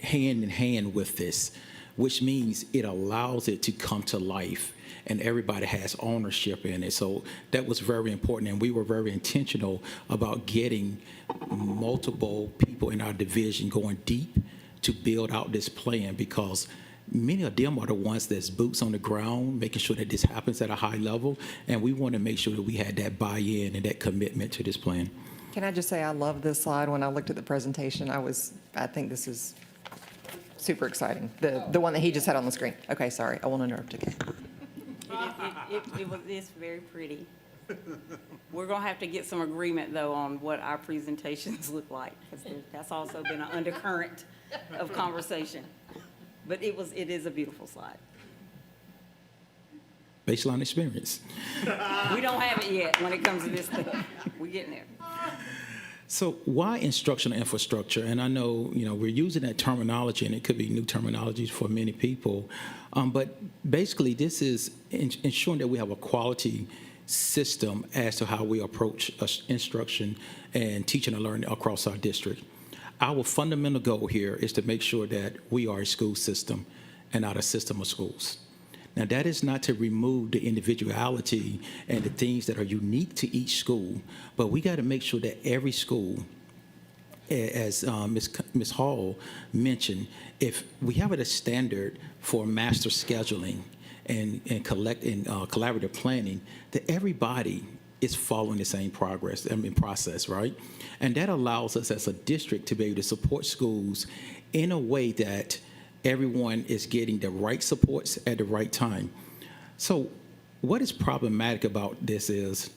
hand in hand with this, which means it allows it to come to life and everybody has ownership in it. So that was very important, and we were very intentional about getting multiple people in our division going deep to build out this plan, because many of them are the ones that's boots on the ground, making sure that this happens at a high level, and we want to make sure that we had that buy-in and that commitment to this plan. Can I just say I love this slide? When I looked at the presentation, I think this is super exciting. The one that he just had on the screen. Okay, sorry, I won't interrupt again. It's very pretty. We're gonna have to get some agreement, though, on what our presentations look like, because that's also been an undercurrent of conversation. But it is a beautiful slide. Baseline experience. We don't have it yet when it comes to this stuff. We're getting there. So why instructional infrastructure? And I know, we're using that terminology, and it could be new terminology for many people. But basically, this is ensuring that we have a quality system as to how we approach instruction and teaching and learning across our district. Our fundamental goal here is to make sure that we are a school system and not a system of schools. Now, that is not to remove the individuality and the things that are unique to each school, but we got to make sure that every school, as Ms. Hall mentioned, if we have a standard for master scheduling and collaborative planning, that everybody is following the same process, right? And that allows us as a district to be able to support schools in a way that everyone is getting the right supports at the right time. So what is problematic about this is,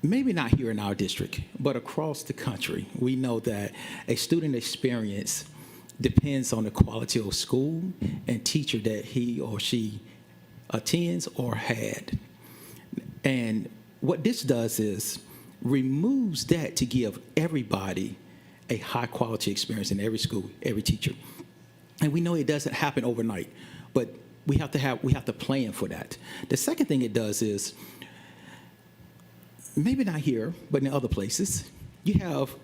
maybe not here in our district, but across the country, we know that a student experience depends on the quality of school and teacher that he or she attends or had. And what this does is removes that to give everybody a high quality experience in every school, every teacher. And we know it doesn't happen overnight, but we have to plan for that. The second thing it does is, maybe not here, but in other places, you have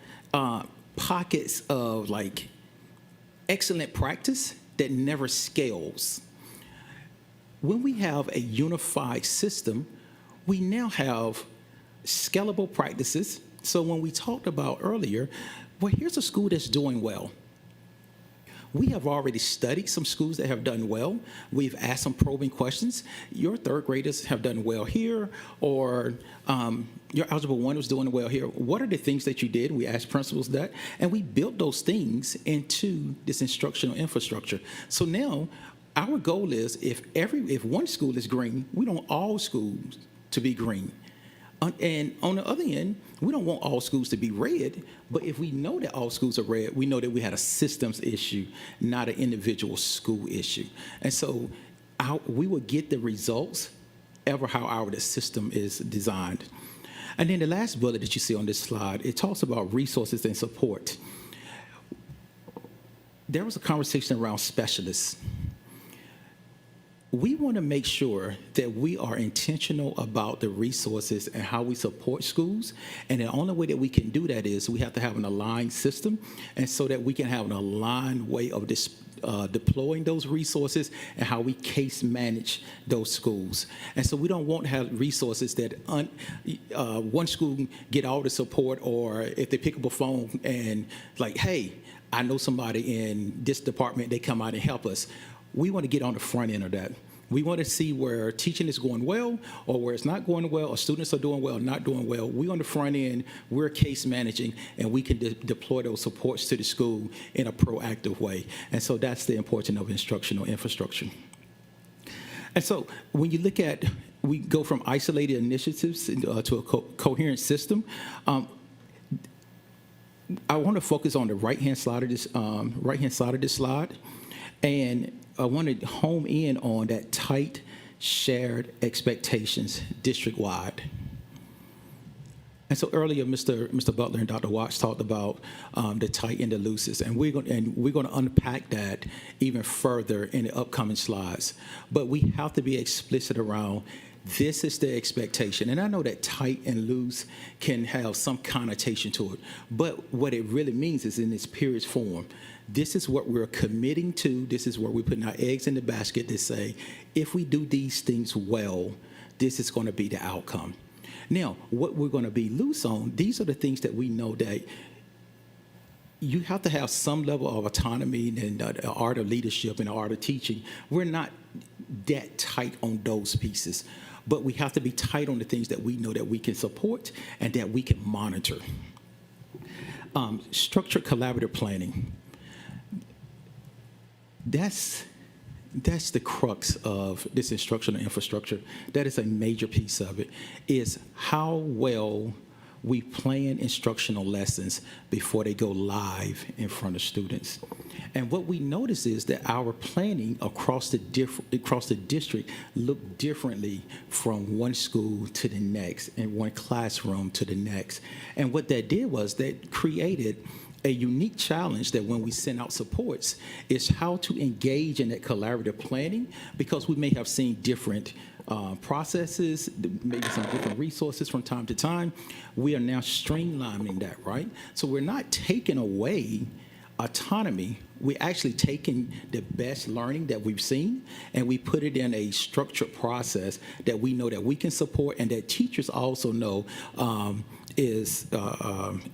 pockets of excellent practice that never scales. When we have a unified system, we now have scalable practices. So when we talked about earlier, well, here's a school that's doing well. We have already studied some schools that have done well. We've asked some probing questions. Your third graders have done well here, or your Algebra 1 was doing well here. What are the things that you did? We asked principals that, and we built those things into this instructional infrastructure. So now our goal is, if one school is green, we don't want all schools to be green. And on the other end, we don't want all schools to be red, but if we know that all schools are red, we know that we had a systems issue, not an individual school issue. And so we will get the results however the system is designed. And then the last bullet that you see on this slide, it talks about resources and support. There was a conversation around specialists. We want to make sure that we are intentional about the resources and how we support schools. And the only way that we can do that is we have to have an aligned system, and so that we can have an aligned way of deploying those resources and how we case manage those schools. And so we don't want to have resources that one school get all the support, or if they pick up a phone and hey, I know somebody in this department, they come out and help us. We want to get on the front end of that. We want to see where teaching is going well, or where it's not going well, or students are doing well or not doing well. We on the front end, we're case managing, and we can deploy those supports to the school in a proactive way. And so that's the importance of instructional infrastructure. And so when you look at, we go from isolated initiatives to a coherent system. I want to focus on the right-hand side of this slide, and I want to home in on that tight, shared expectations district-wide. And so earlier, Mr. Butler and Dr. Watts talked about the tight and the loosest, and we're going to unpack that even further in the upcoming slides. But we have to be explicit around, this is the expectation. And I know that tight and loose can have some connotation to it, but what it really means is in its purest form. This is what we're committing to. This is where we're putting our eggs in the basket to say, if we do these things well, this is going to be the outcome. Now, what we're going to be loose on, these are the things that we know that you have to have some level of autonomy and the art of leadership and the art of teaching. We're not that tight on those pieces, but we have to be tight on the things that we know that we can support and that we can monitor. Structured collaborative planning. That's the crux of this instructional infrastructure. That is a major piece of it, is how well we plan instructional lessons before they go live in front of students. And what we notice is that our planning across the district look differently from one school to the next and one classroom to the next. And what that did was that created a unique challenge that when we send out supports is how to engage in that collaborative planning, because we may have seen different processes, maybe some different resources from time to time. We are now streamlining that, right? So we're not taking away autonomy. We're actually taking the best learning that we've seen and we put it in a structured process that we know that we can support and that teachers also know is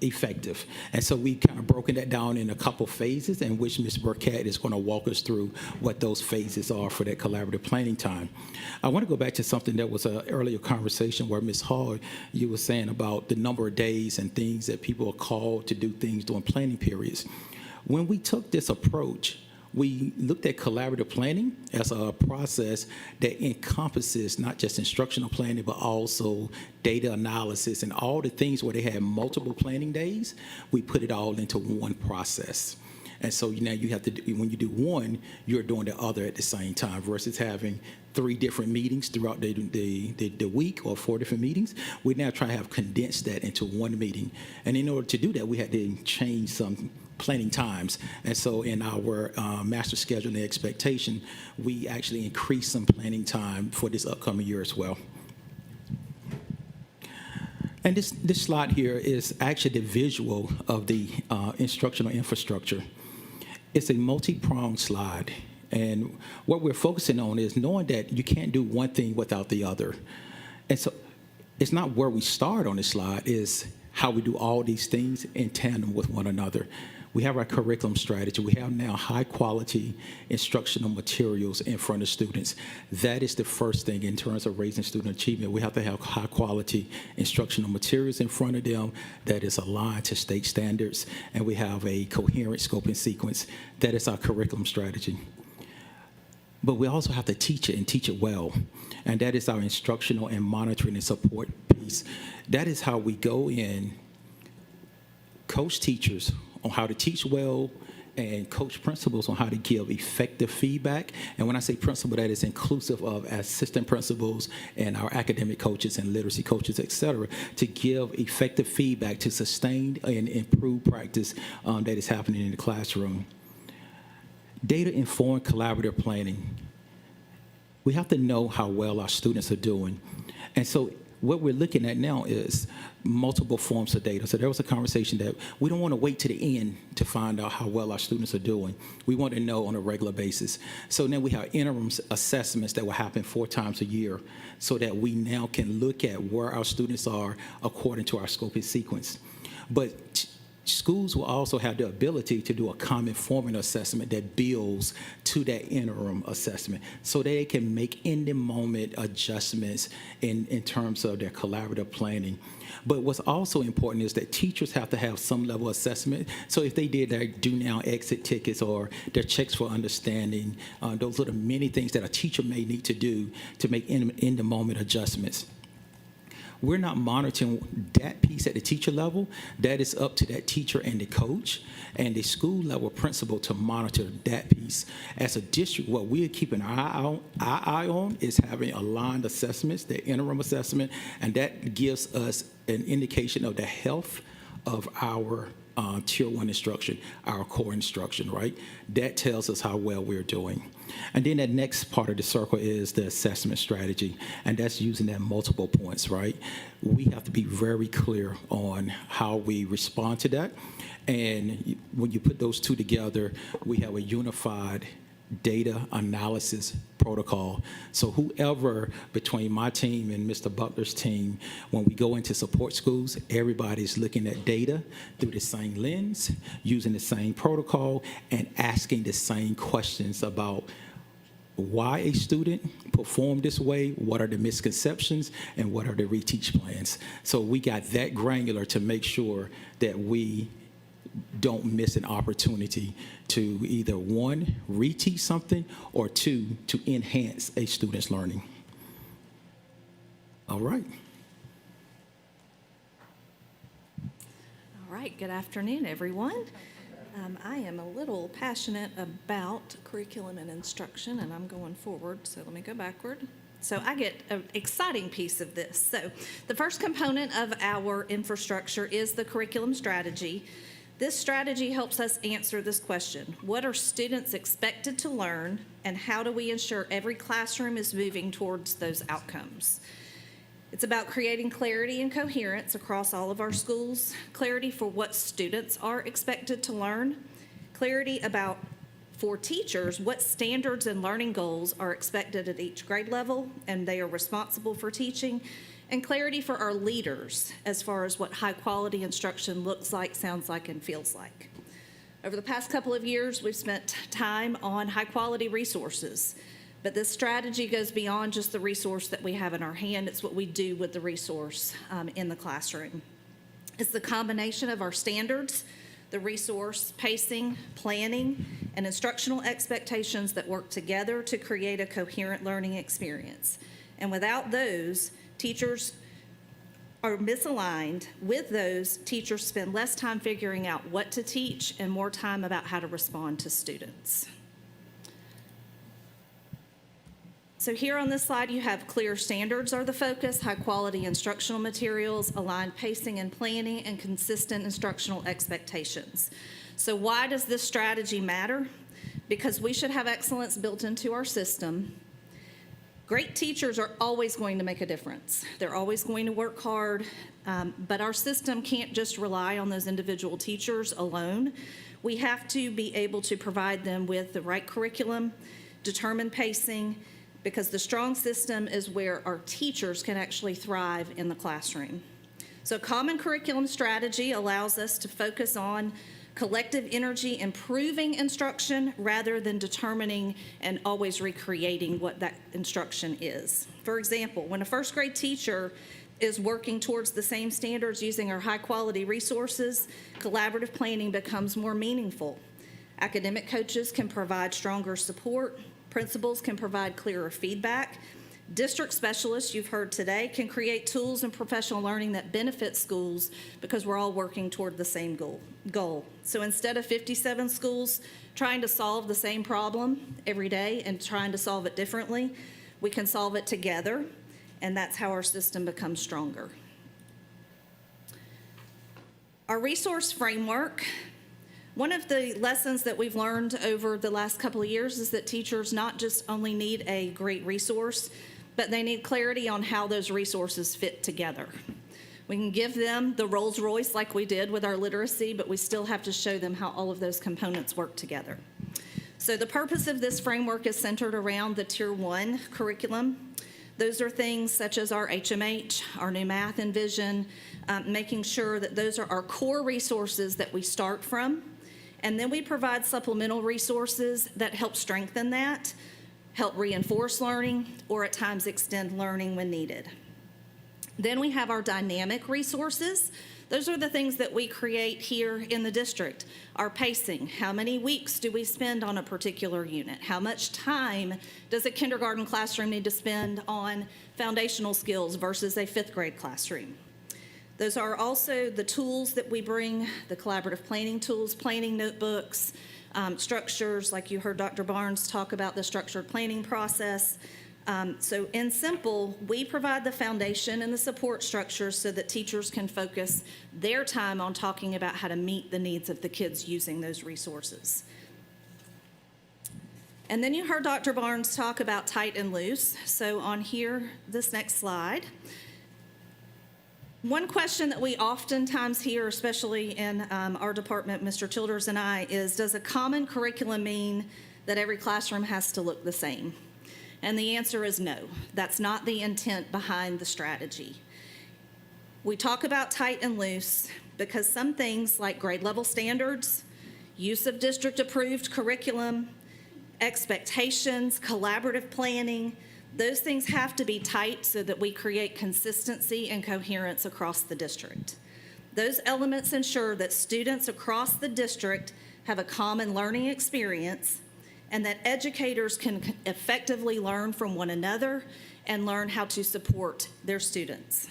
effective. And so we kind of broken that down in a couple phases, in which Ms. Burkett is going to walk us through what those phases are for that collaborative planning time. I want to go back to something that was an earlier conversation where Ms. Hall, you were saying about the number of days and things that people are called to do things during planning periods. When we took this approach, we looked at collaborative planning as a process that encompasses not just instructional planning, but also data analysis and all the things where they had multiple planning days. We put it all into one process. And so now you have to, when you do one, you're doing the other at the same time versus having 3 different meetings throughout the week or 4 different meetings. We now try to have condensed that into one meeting. And in order to do that, we had to change some planning times. And so in our master scheduling expectation, we actually increased some planning time for this upcoming year as well. And this slide here is actually the visual of the instructional infrastructure. It's a multi-pronged slide. And what we're focusing on is knowing that you can't do one thing without the other. And so it's not where we start on this slide, is how we do all these things in tandem with one another. We have our curriculum strategy. We have now high-quality instructional materials in front of students. That is the first thing in terms of raising student achievement. We have to have high-quality instructional materials in front of them that is aligned to state standards, and we have a coherent scope and sequence. That is our curriculum strategy. But we also have to teach it and teach it well, and that is our instructional and monitoring and support piece. That is how we go in, coach teachers on how to teach well, and coach principals on how to give effective feedback. And when I say principal, that is inclusive of assistant principals and our academic coaches and literacy coaches, et cetera, to give effective feedback to sustain and improve practice that is happening in the classroom. Data-informed collaborative planning. We have to know how well our students are doing. And so what we're looking at now is multiple forms of data. So there was a conversation that we don't want to wait to the end to find out how well our students are doing. We want to know on a regular basis. So now we have interim assessments that will happen 4 times a year so that we now can look at where our students are according to our scope and sequence. But schools will also have the ability to do a common formula assessment that builds to that interim assessment so they can make in-the-moment adjustments in terms of their collaborative planning. But what's also important is that teachers have to have some level of assessment. So if they did their do now exit tickets or their checks for understanding, those are the many things that a teacher may need to do to make in-the-moment adjustments. We're not monitoring that piece at the teacher level. That is up to that teacher and the coach and the school level principal to monitor that piece. As a district, what we're keeping our eye on is having aligned assessments, the interim assessment, and that gives us an indication of the health of our Tier 1 instruction, our core instruction, right? That tells us how well we're doing. And then that next part of the circle is the assessment strategy, and that's using that multiple points, right? We have to be very clear on how we respond to that. And when you put those two together, we have a unified data analysis protocol. So whoever between my team and Mr. Butler's team, when we go into support schools, everybody's looking at data through the same lens, using the same protocol, and asking the same questions about why a student performed this way, what are the misconceptions, and what are the reteach plans. So we got that granular to make sure that we don't miss an opportunity to either 1, reteach something, or 2, to enhance a student's learning. All right. right, good afternoon, everyone. I am a little passionate about curriculum and instruction, and I'm going forward, so let me go backward. So I get an exciting piece of this. So the first component of our infrastructure is the curriculum strategy. This strategy helps us answer this question: what are students expected to learn, and how do we ensure every classroom is moving towards those outcomes? It's about creating clarity and coherence across all of our schools, clarity for what students are expected to learn, clarity about, for teachers, what standards and learning goals are expected at each grade level and they are responsible for teaching, and clarity for our leaders as far as what high-quality instruction looks like, sounds like, and feels like. Over the past couple of years, we've spent time on high-quality resources. But this strategy goes beyond just the resource that we have in our hand. It's what we do with the resource in the classroom. It's the combination of our standards, the resource, pacing, planning, and instructional expectations that work together to create a coherent learning experience. And without those, teachers are misaligned. With those, teachers spend less time figuring out what to teach and more time about how to respond to students. So here on this slide, you have clear standards are the focus, high-quality instructional materials, aligned pacing and planning, and consistent instructional expectations. So why does this strategy matter? Because we should have excellence built into our system. Great teachers are always going to make a difference. They're always going to work hard, but our system can't just rely on those individual teachers alone. We have to be able to provide them with the right curriculum, determine pacing, because the strong system is where our teachers can actually thrive in the classroom. So common curriculum strategy allows us to focus on collective energy improving instruction rather than determining and always recreating what that instruction is. For example, when a first grade teacher is working towards the same standards using our high quality resources, collaborative planning becomes more meaningful. Academic coaches can provide stronger support. Principals can provide clearer feedback. District specialists, you've heard today, can create tools and professional learning that benefit schools because we're all working toward the same goal. So instead of 57 schools trying to solve the same problem every day and trying to solve it differently, we can solve it together, and that's how our system becomes stronger. Our resource framework. One of the lessons that we've learned over the last couple of years is that teachers not just only need a great resource, but they need clarity on how those resources fit together. We can give them the Rolls Royce like we did with our literacy, but we still have to show them how all of those components work together. So the purpose of this framework is centered around the Tier 1 curriculum. Those are things such as our HMH, our new math and vision, making sure that those are our core resources that we start from. And then we provide supplemental resources that help strengthen that, help reinforce learning, or at times extend learning when needed. Then we have our dynamic resources. Those are the things that we create here in the district. Our pacing, how many weeks do we spend on a particular unit? How much time does a kindergarten classroom need to spend on foundational skills versus a 5th grade classroom? Those are also the tools that we bring, the collaborative planning tools, planning notebooks, structures, like you heard Dr. Barnes talk about the structured planning process. So in simple, we provide the foundation and the support structures so that teachers can focus their time on talking about how to meet the needs of the kids using those resources. And then you heard Dr. Barnes talk about tight and loose. So on here, this next slide, one question that we oftentimes hear, especially in our department, Mr. Childers and I, is does a common curriculum mean that every classroom has to look the same? And the answer is no. That's not the intent behind the strategy. We talk about tight and loose because some things like grade level standards, use of district approved curriculum, expectations, collaborative planning, those things have to be tight so that we create consistency and coherence across the district. Those elements ensure that students across the district have a common learning experience and that educators can effectively learn from one another and learn how to support their students.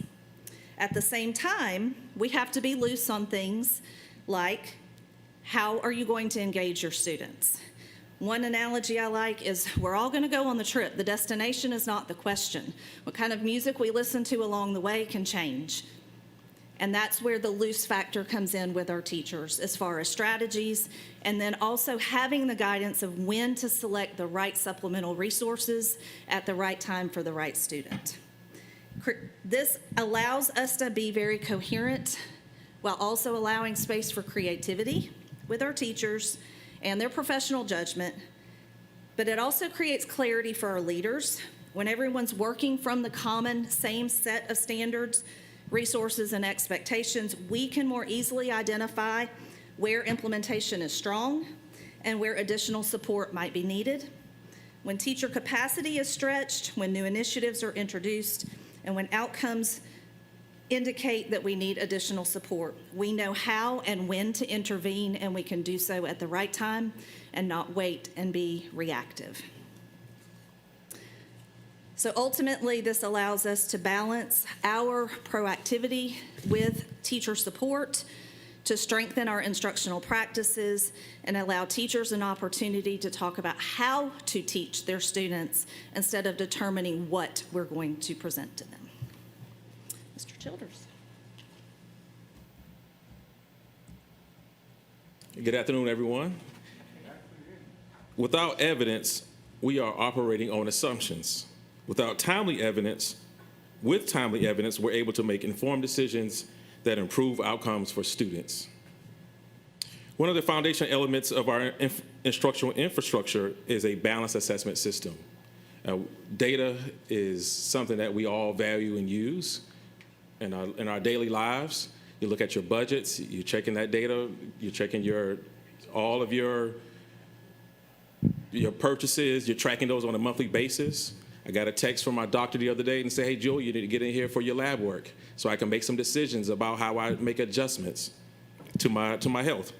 At the same time, we have to be loose on things like, how are you going to engage your students? One analogy I like is, we're all going to go on the trip. The destination is not the question. What kind of music we listen to along the way can change. And that's where the loose factor comes in with our teachers as far as strategies, and then also having the guidance of when to select the right supplemental resources at the right time for the right student. This allows us to be very coherent while also allowing space for creativity with our teachers and their professional judgment, but it also creates clarity for our leaders. When everyone's working from the common same set of standards, resources, and expectations, we can more easily identify where implementation is strong and where additional support might be needed. When teacher capacity is stretched, when new initiatives are introduced, and when outcomes indicate that we need additional support, we know how and when to intervene, and we can do so at the right time and not wait and be reactive. So ultimately, this allows us to balance our proactivity with teacher support to strengthen our instructional practices and allow teachers an opportunity to talk about how to teach their students instead of determining what we're going to present to them. Mr. Childers. Good afternoon, everyone. Without evidence, we are operating on assumptions. With timely evidence, we're able to make informed decisions that improve outcomes for students. One of the foundation elements of our instructional infrastructure is a balanced assessment system. Data is something that we all value and use in our daily lives. You look at your budgets, you're checking that data, you're checking all of your purchases, you're tracking those on a monthly basis. I got a text from my doctor the other day and say, hey, Joe, you need to get in here for your lab work so I can make some decisions about how I make adjustments to my health.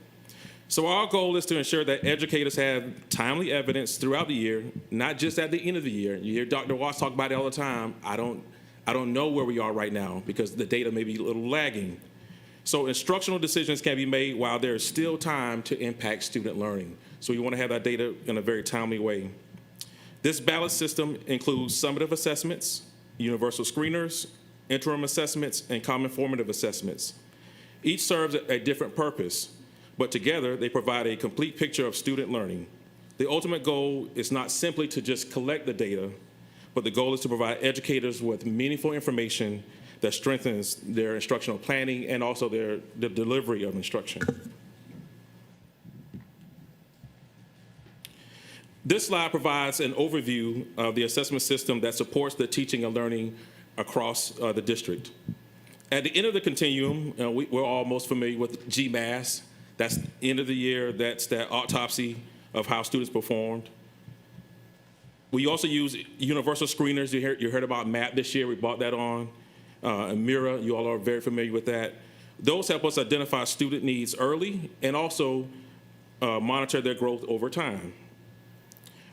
So our goal is to ensure that educators have timely evidence throughout the year, not just at the end of the year. You hear Dr. Watts talk about it all the time. I don't know where we are right now because the data may be a little lagging. So instructional decisions can be made while there is still time to impact student learning. So we want to have that data in a very timely way. This balanced system includes summative assessments, universal screeners, interim assessments, and common formative assessments. Each serves a different purpose, but together they provide a complete picture of student learning. The ultimate goal is not simply to just collect the data, but the goal is to provide educators with meaningful information that strengthens their instructional planning and also the delivery of instruction. This slide provides an overview of the assessment system that supports the teaching and learning across the district. At the end of the continuum, we're all most familiar with GMAS. That's the end of the year. That's that autopsy of how students performed. We also use universal screeners. You heard about MAP this year. We brought that on. And MIRA, you all are very familiar with that. Those help us identify student needs early and also monitor their growth over time.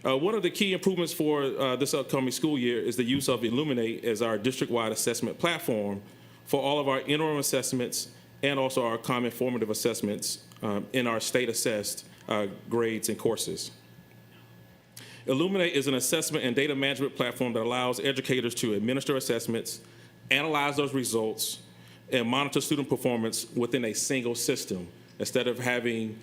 One of the key improvements for this upcoming school year is the use of Illuminate as our district-wide assessment platform for all of our interim assessments and also our common formative assessments in our state-assessed grades and courses. Illuminate is an assessment and data management platform that allows educators to administer assessments, analyze those results, and monitor student performance within a single system instead of having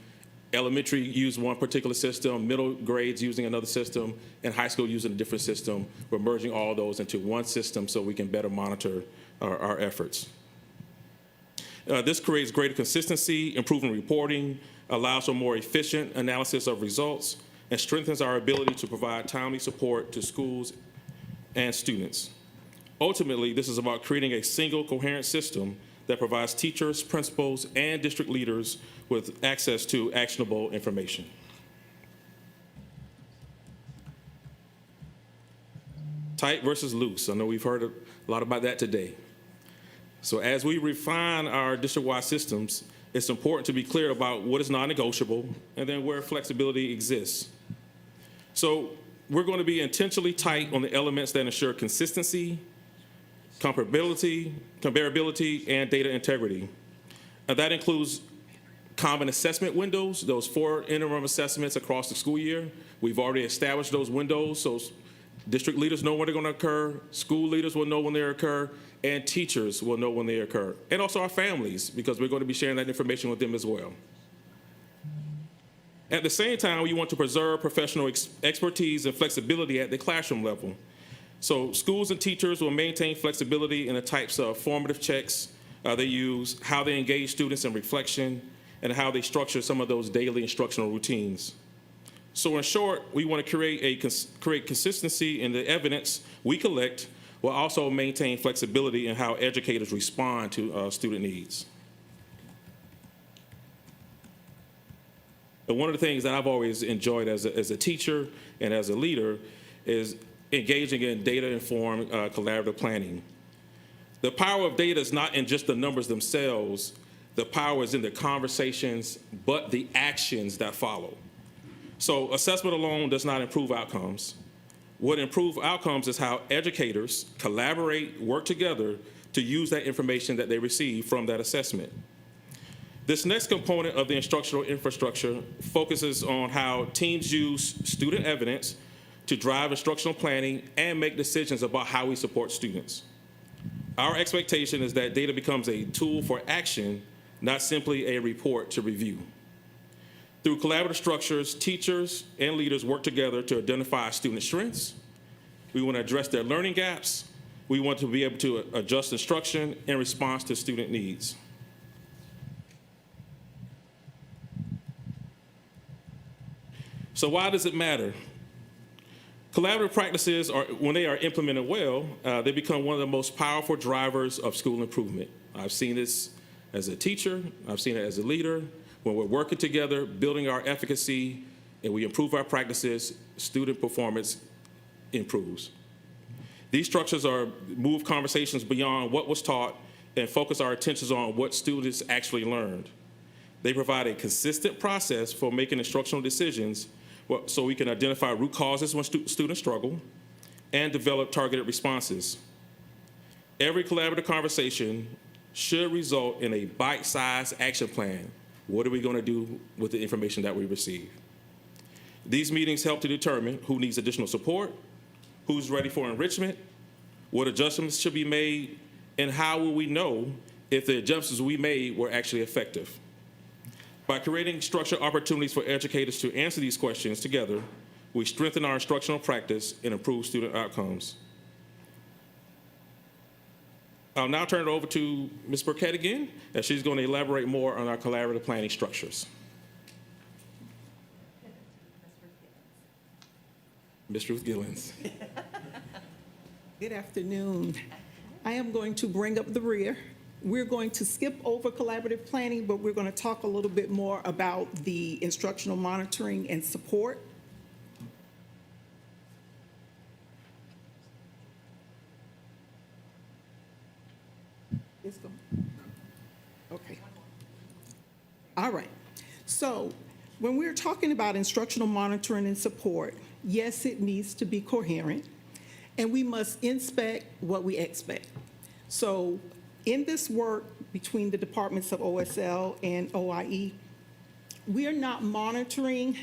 elementary use one particular system, middle grades using another system, and high school using a different system. We're merging all those into one system so we can better monitor our efforts. This creates greater consistency, improving reporting, allows for more efficient analysis of results, and strengthens our ability to provide timely support to schools and students. Ultimately, this is about creating a single coherent system that provides teachers, principals, and district leaders with access to actionable information. Tight versus loose. I know we've heard a lot about that today. So as we refine our district-wide systems, it's important to be clear about what is non-negotiable and then where flexibility exists. So we're going to be intentionally tight on the elements that ensure consistency, comparability, and data integrity. That includes common assessment windows, those 4 interim assessments across the school year. We've already established those windows, so district leaders know when they're going to occur, school leaders will know when they occur, and teachers will know when they occur. And also our families, because we're going to be sharing that information with them as well. At the same time, we want to preserve professional expertise and flexibility at the classroom level. So schools and teachers will maintain flexibility in the types of formative checks they use, how they engage students in reflection, and how they structure some of those daily instructional routines. So in short, we want to create consistency in the evidence we collect, while also maintain flexibility in how educators respond to student needs. And one of the things that I've always enjoyed as a teacher and as a leader is engaging in data-informed collaborative planning. The power of data is not in just the numbers themselves. The power is in the conversations, but the actions that follow. So assessment alone does not improve outcomes. What improves outcomes is how educators collaborate, work together to use that information that they receive from that assessment. This next component of the instructional infrastructure focuses on how teams use student evidence to drive instructional planning and make decisions about how we support students. Our expectation is that data becomes a tool for action, not simply a report to review. Through collaborative structures, teachers and leaders work together to identify student strengths. We want to address their learning gaps. We want to be able to adjust instruction in response to student needs. So why does it matter? Collaborative practices, when they are implemented well, they become one of the most powerful drivers of school improvement. I've seen this as a teacher, I've seen it as a leader. When we're working together, building our efficacy, and we improve our practices, student performance improves. These structures move conversations beyond what was taught and focus our attentions on what students actually learned. They provide a consistent process for making instructional decisions so we can identify root causes when students struggle and develop targeted responses. Every collaborative conversation should result in a bite-sized action plan. What are we going to do with the information that we receive? These meetings help to determine who needs additional support, who's ready for enrichment, what adjustments should be made, and how will we know if the adjustments we made were actually effective. By creating structured opportunities for educators to answer these questions together, we strengthen our instructional practice and improve student outcomes. I'll now turn it over to Ms. Burkett again, and she's going to elaborate more on our collaborative planning structures. Ms. Ruth Gillens. Good afternoon. I am going to bring up the rear. We're going to skip over collaborative planning, but we're going to talk a little bit more about the instructional monitoring and support. Okay. All right. So when we're talking about instructional monitoring and support, yes, it needs to be coherent, and we must inspect what we expect. So in this work between the departments of OSL and OIE, we are not monitoring,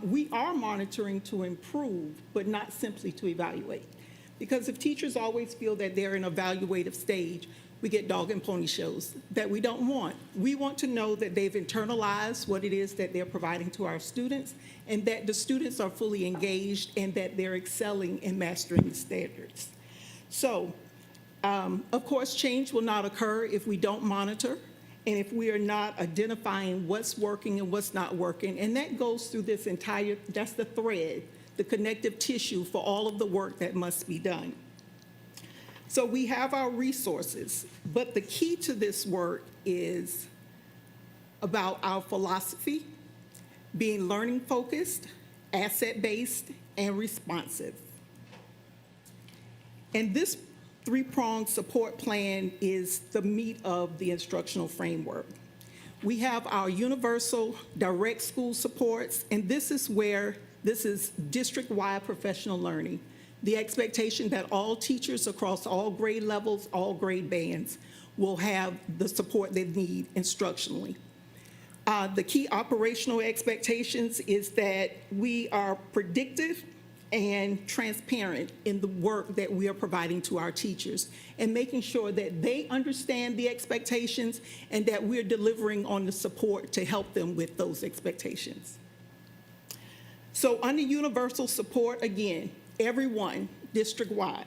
we are monitoring to improve, but not simply to evaluate. Because if teachers always feel that they're in an evaluative stage, we get dog and pony shows that we don't want. We want to know that they've internalized what it is that they're providing to our students, and that the students are fully engaged and that they're excelling in mastering the standards. So, of course, change will not occur if we don't monitor and if we are not identifying what's working and what's not working. And that goes through this entire, that's the thread, the connective tissue for all of the work that must be done. So we have our resources, but the key to this work is about our philosophy, being learning focused, asset-based, and responsive. And this three-pronged support plan is the meat of the instructional framework. We have our universal direct school supports, and this is where this is district-wide professional learning. the expectation that all teachers across all grade levels, all grade bands will have the support they need instructionally. The key operational expectations is that we are predictive and transparent in the work that we are providing to our teachers and making sure that they understand the expectations and that we're delivering on the support to help them with those expectations. So under universal support, again, everyone, district-wide.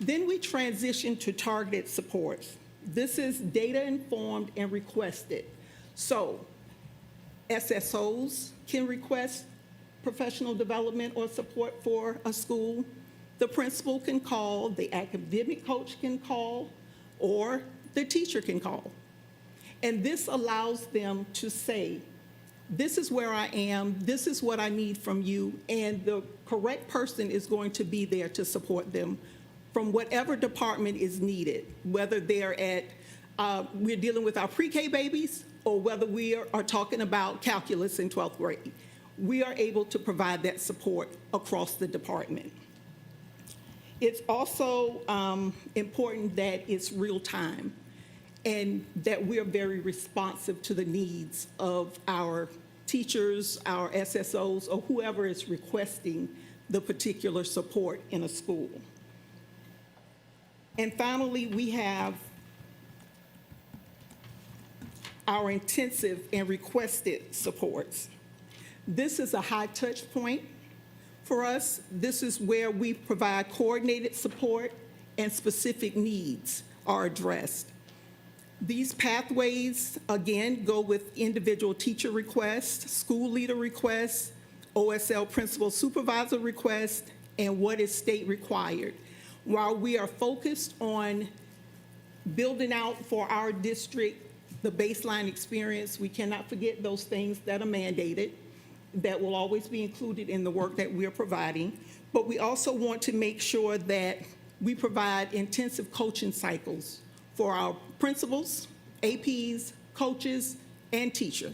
Then we transition to targeted supports. This is data-informed and requested. So SSOs can request professional development or support for a school. The principal can call, the academic coach can call, or the teacher can call. And this allows them to say, this is where I am, this is what I need from you, and the correct person is going to be there to support them from whatever department is needed, whether they're at, we're dealing with our pre-K babies, or whether we are talking about calculus in 12th grade. We are able to provide that support across the department. It's also important that it's real time and that we're very responsive to the needs of our teachers, our SSOs, or whoever is requesting the particular support in a school. And finally, we have our intensive and requested supports. This is a high touch point for us. This is where we provide coordinated support and specific needs are addressed. These pathways, again, go with individual teacher requests, school leader requests, OSL principal supervisor requests, and what is state required. While we are focused on building out for our district the baseline experience, we cannot forget those things that are mandated, that will always be included in the work that we're providing. But we also want to make sure that we provide intensive coaching cycles for our principals, APs, coaches, and teacher.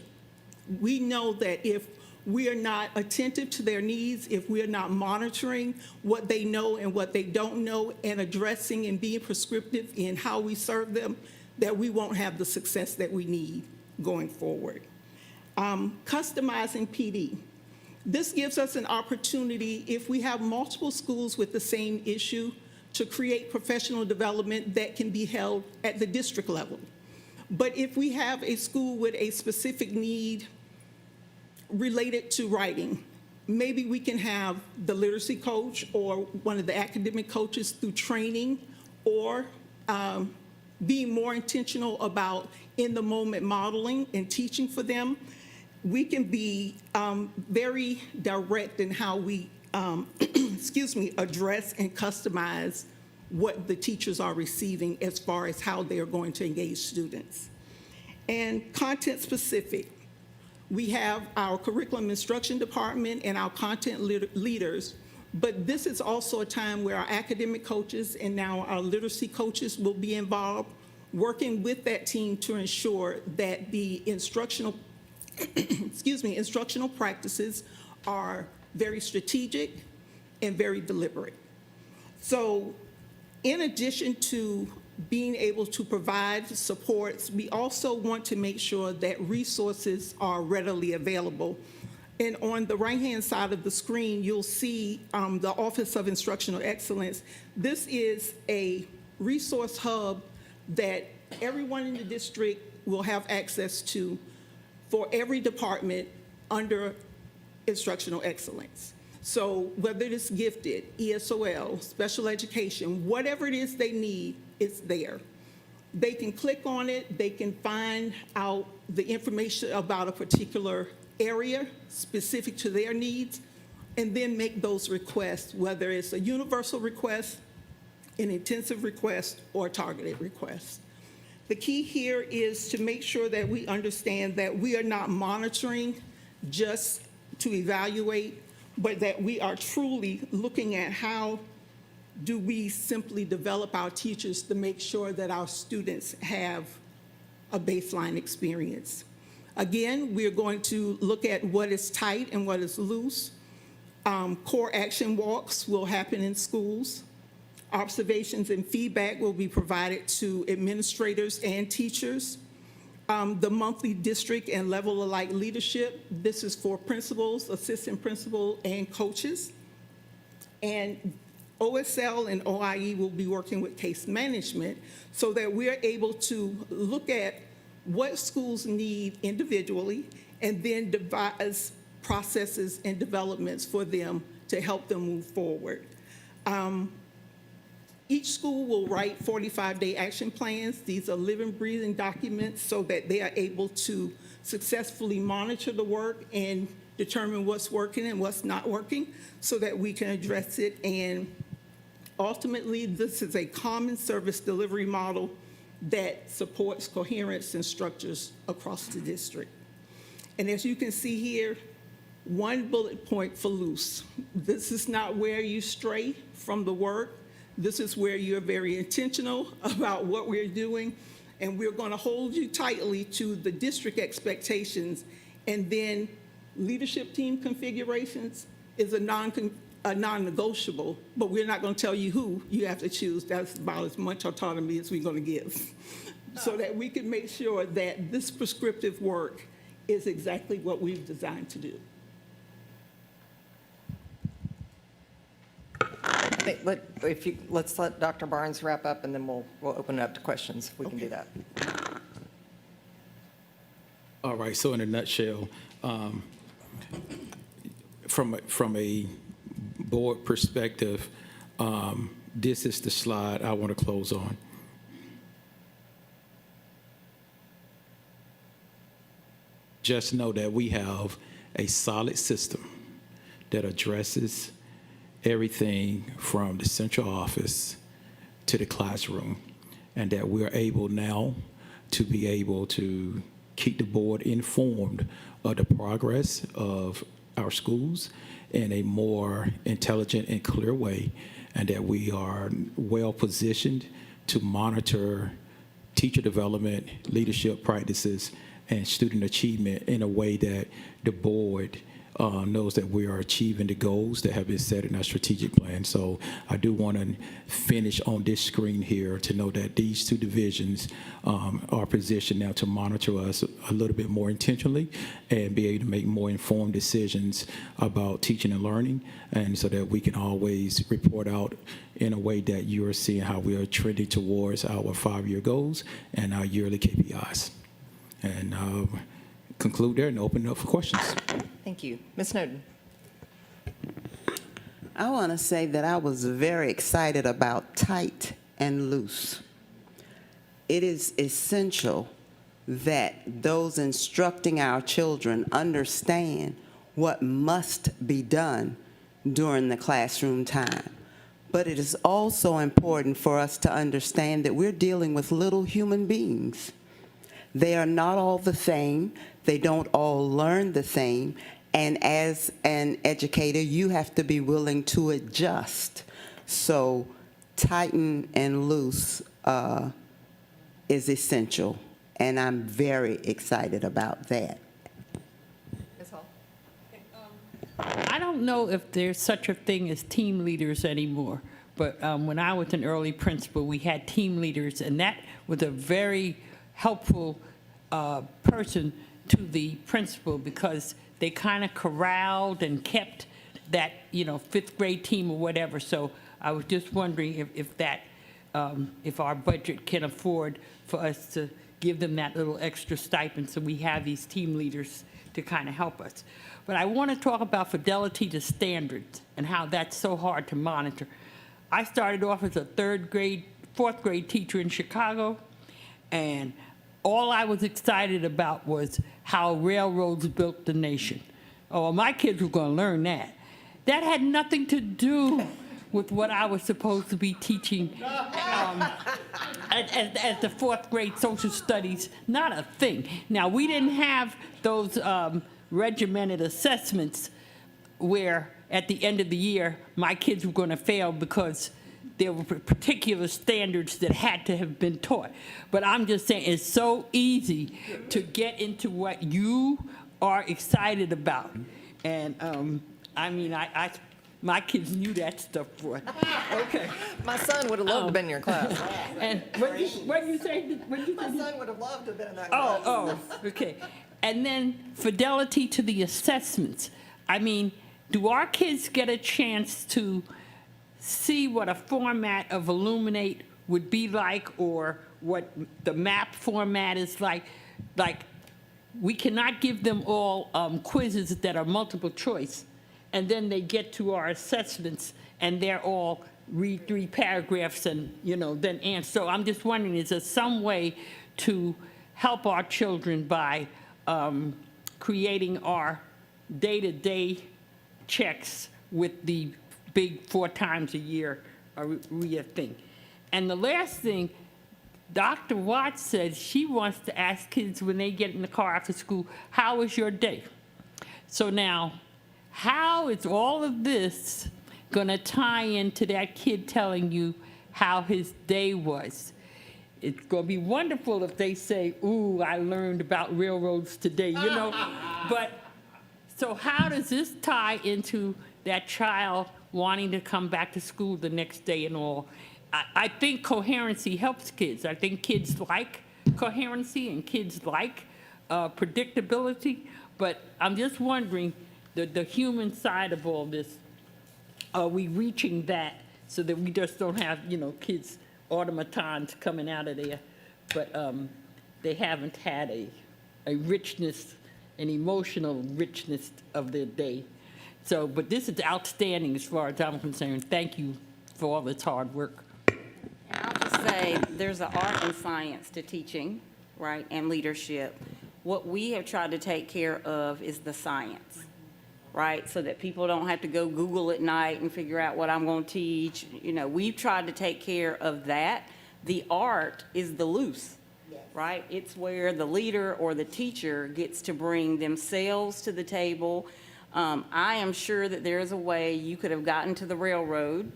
We know that if we are not attentive to their needs, if we are not monitoring what they know and what they don't know and addressing and being prescriptive in how we serve them, that we won't have the success that we need going forward. Customizing PD. This gives us an opportunity, if we have multiple schools with the same issue, to create professional development that can be held at the district level. But if we have a school with a specific need related to writing, maybe we can have the literacy coach or one of the academic coaches through training or being more intentional about in-the-moment modeling and teaching for them. We can be very direct in how we, address and customize what the teachers are receiving as far as how they're going to engage students. And content specific. We have our curriculum instruction department and our content leaders, but this is also a time where our academic coaches and now our literacy coaches will be involved, working with that team to ensure that the instructional practices are very strategic and very deliberate. So in addition to being able to provide supports, we also want to make sure that resources are readily available. And on the right-hand side of the screen, you'll see the Office of Instructional Excellence. This is a resource hub that everyone in the district will have access to for every department under instructional excellence. So whether it's gifted, ESOL, special education, whatever it is they need, it's there. They can click on it, they can find out the information about a particular area specific to their needs, and then make those requests, whether it's a universal request, an intensive request, or a targeted request. The key here is to make sure that we understand that we are not monitoring just to evaluate, but that we are truly looking at how do we simply develop our teachers to make sure that our students have a baseline experience. Again, we're going to look at what is tight and what is loose. Core action walks will happen in schools. Observations and feedback will be provided to administrators and teachers. The monthly district and level alike leadership, this is for principals, assistant principal, and coaches. And OSL and OIE will be working with case management so that we're able to look at what schools need individually and then devise processes and developments for them to help them move forward. Each school will write 45-day action plans. These are living, breathing documents so that they are able to successfully monitor the work and determine what's working and what's not working so that we can address it. And ultimately, this is a common service delivery model that supports coherence and structures across the district. And as you can see here, one bullet point for loose. This is not where you stray from the work. This is where you're very intentional about what we're doing, and we're going to hold you tightly to the district expectations. And then leadership team configurations is a non-negotiable, but we're not going to tell you who you have to choose. That's about as much autonomy as we're going to give, so that we can make sure that this prescriptive work is exactly what we've designed to do. Let's let Dr. Barnes wrap up, and then we'll open it up to questions. We can do that. All right, so in a nutshell, from a board perspective, this is the slide I want to close on. Just know that we have a solid system that addresses everything from the central office to the classroom, and that we're able now to be able to keep the board informed of the progress of our schools in a more intelligent and clear way, and that we are well positioned to monitor teacher development, leadership practices, and student achievement in a way that the board knows that we are achieving the goals that have been set in our strategic plan. So I do want to finish on this screen here to know that these two divisions are positioned now to monitor us a little bit more intentionally and be able to make more informed decisions about teaching and learning, and so that we can always report out in a way that you are seeing how we are trending towards our 5-year goals and our yearly KPIs. And conclude there and open it up for questions. Thank you. Ms. Snowden. I want to say that I was very excited about tight and loose. It is essential that those instructing our children understand what must be done during the classroom time. But it is also important for us to understand that we're dealing with little human beings. They are not all the same. They don't all learn the same. And as an educator, you have to be willing to adjust. So tighten and loose is essential. And I'm very excited about that. Ms. Hall. I don't know if there's such a thing as team leaders anymore, but when I was an early principal, we had team leaders, and that was a very helpful person to the principal, because they kind of corralled and kept that, fifth grade team or whatever. So I was just wondering if our budget can afford for us to give them that little extra stipend, so we have these team leaders to kind of help us. But I want to talk about fidelity to standards and how that's so hard to monitor. I started off as a fourth grade teacher in Chicago, and all I was excited about was how railroads built the nation. Oh, my kids were going to learn that. That had nothing to do with what I was supposed to be teaching as the fourth grade social studies. Not a thing. Now, we didn't have those regimented assessments where at the end of the year my kids were going to fail because there were particular standards that had to have been taught. But I'm just saying, it's so easy to get into what you are excited about. And I mean, my kids knew that stuff, boy. Okay. My son would have loved to have been in your class. And what you say? My son would have loved to have been in that class. Oh, okay. And then fidelity to the assessments. I mean, do our kids get a chance to see what a format of Illuminate would be like, or what the map format is like? Like, we cannot give them all quizzes that are multiple choice, and then they get to our assessments, and they're all read 3 paragraphs and, then answer. So I'm just wondering, is there some way to help our children by creating our day-to-day checks with the big 4 times a year RIA thing? And the last thing, Dr. Watts said she wants to ask kids when they get in the car after school, how was your day? So now, how is all of this going to tie into that kid telling you how his day was? It's going to be wonderful if they say, ooh, I learned about railroads today, But, so how does this tie into that child wanting to come back to school the next day and all? I think coherency helps kids. I think kids like coherency and kids like predictability. But I'm just wondering, the human side of all this, are we reaching that so that we just don't have, kids, automatons coming out of there, but they haven't had a richness, an emotional richness of their day. So, but this is outstanding as far as I'm concerned. Thank you for all this hard work. I'll just say, there's an art and science to teaching, right, and leadership. What we have tried to take care of is the science, right, so that people don't have to go Google at night and figure out what I'm going to teach. We've tried to take care of that. The art is the loose, right? It's where the leader or the teacher gets to bring themselves to the table. I am sure that there is a way you could have gotten to the railroad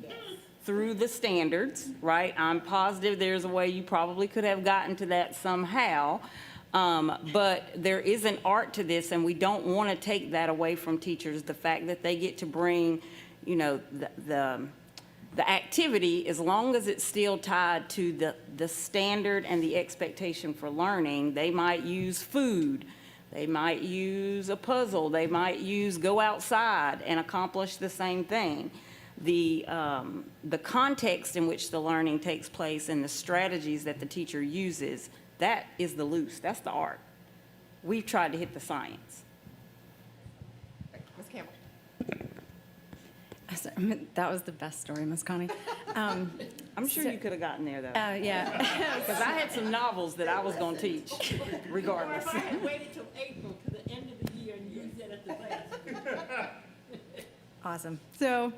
through the standards, right? I'm positive there's a way you probably could have gotten to that somehow. But there is an art to this, and we don't want to take that away from teachers. The fact that they get to bring, the activity, as long as it's still tied to the standard and the expectation for learning. They might use food. They might use a puzzle. They might use go outside and accomplish the same thing. The context in which the learning takes place and the strategies that the teacher uses, that is the loose. That's the art. We've tried to hit the science. Ms. Campbell. That was the best story, Ms. Connie. I'm sure you could have gotten there, though. Yeah. Because I had some novels that I was going to teach, regardless. Waited till April, to the end of the year, and used that at the last. Awesome. So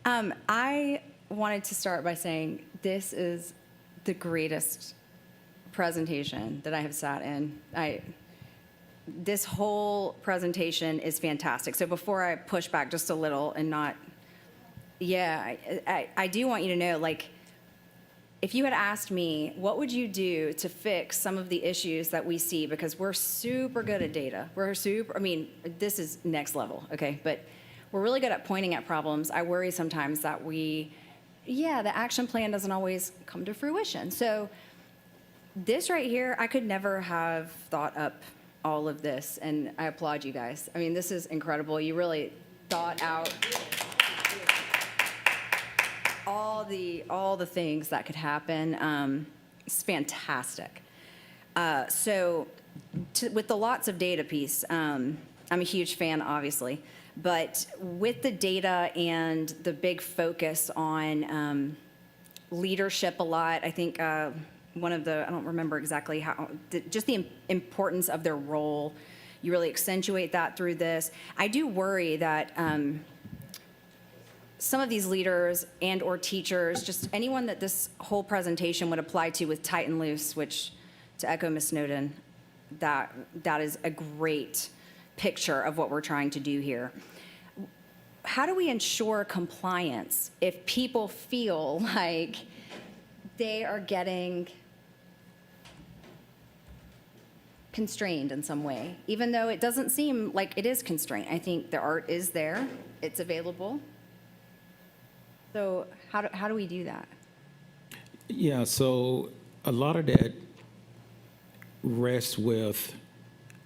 I wanted to start by saying this is the greatest presentation that I have sat in. This whole presentation is fantastic. So before I push back just a little and not, I do want you to know, like, if you had asked me, what would you do to fix some of the issues that we see? Because we're super good at data. This is next level, okay? But we're really good at pointing at problems. I worry sometimes that the action plan doesn't always come to fruition. So this right here, I could never have thought up all of this, and I applaud you guys. I mean, this is incredible. You really thought out all the things that could happen. It's fantastic. With the lots of data piece, I'm a huge fan, obviously, but with the data and the big focus on leadership a lot, I think I don't remember exactly how, just the importance of their role, you really accentuate that through this. I do worry that some of these leaders and or teachers, just anyone that this whole presentation would apply to with tight and loose, which, to echo Ms. Snowden, that is a great picture of what we're trying to do here. How do we ensure compliance if people feel like they are getting constrained in some way, even though it doesn't seem like it is constrained. I think the art is there, it's available. So how do we do that? Yeah, so a lot of that rests with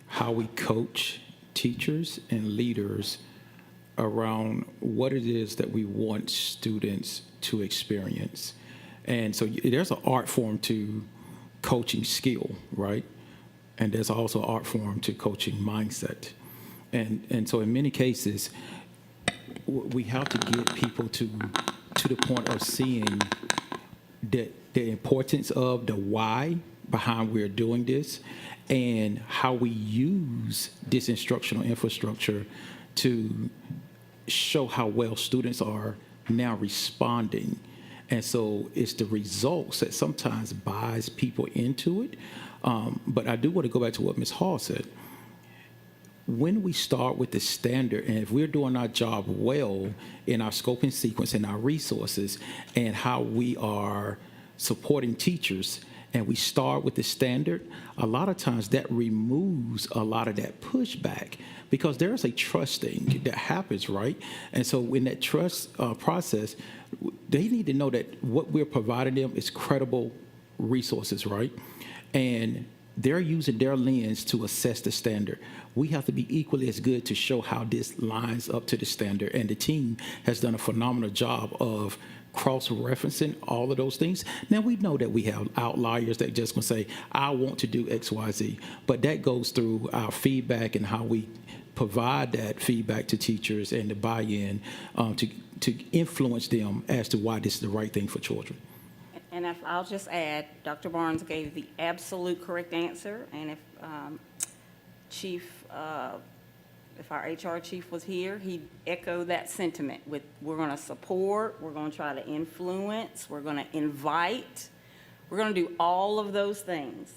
how we coach teachers and leaders around what it is that we want students to experience. And so there's an art form to coaching skill, right? And there's also an art form to coaching mindset. And so in many cases, we have to get people to the point of seeing the importance of the why behind we're doing this and how we use this instructional infrastructure to show how well students are now responding. And so it's the results that sometimes buys people into it. But I do want to go back to what Ms. Hall said. When we start with the standard, and if we're doing our job well in our scope and sequence and our resources and how we are supporting teachers, and we start with the standard, a lot of times that removes a lot of that pushback because there's a trusting that happens, right? And so in that trust process, they need to know that what we're providing them is credible resources, right? And they're using their lens to assess the standard. We have to be equally as good to show how this lines up to the standard. And the team has done a phenomenal job of cross-referencing all of those things. Now, we know that we have outliers that just gonna say, I want to do X, Y, Z. But that goes through our feedback and how we provide that feedback to teachers and the buy-in to influence them as to why this is the right thing for children. And if I'll just add, Dr. Barnes gave the absolute correct answer, and if if our HR chief was here, he'd echo that sentiment with, we're gonna support, we're gonna try to influence, we're gonna invite, we're gonna do all of those things.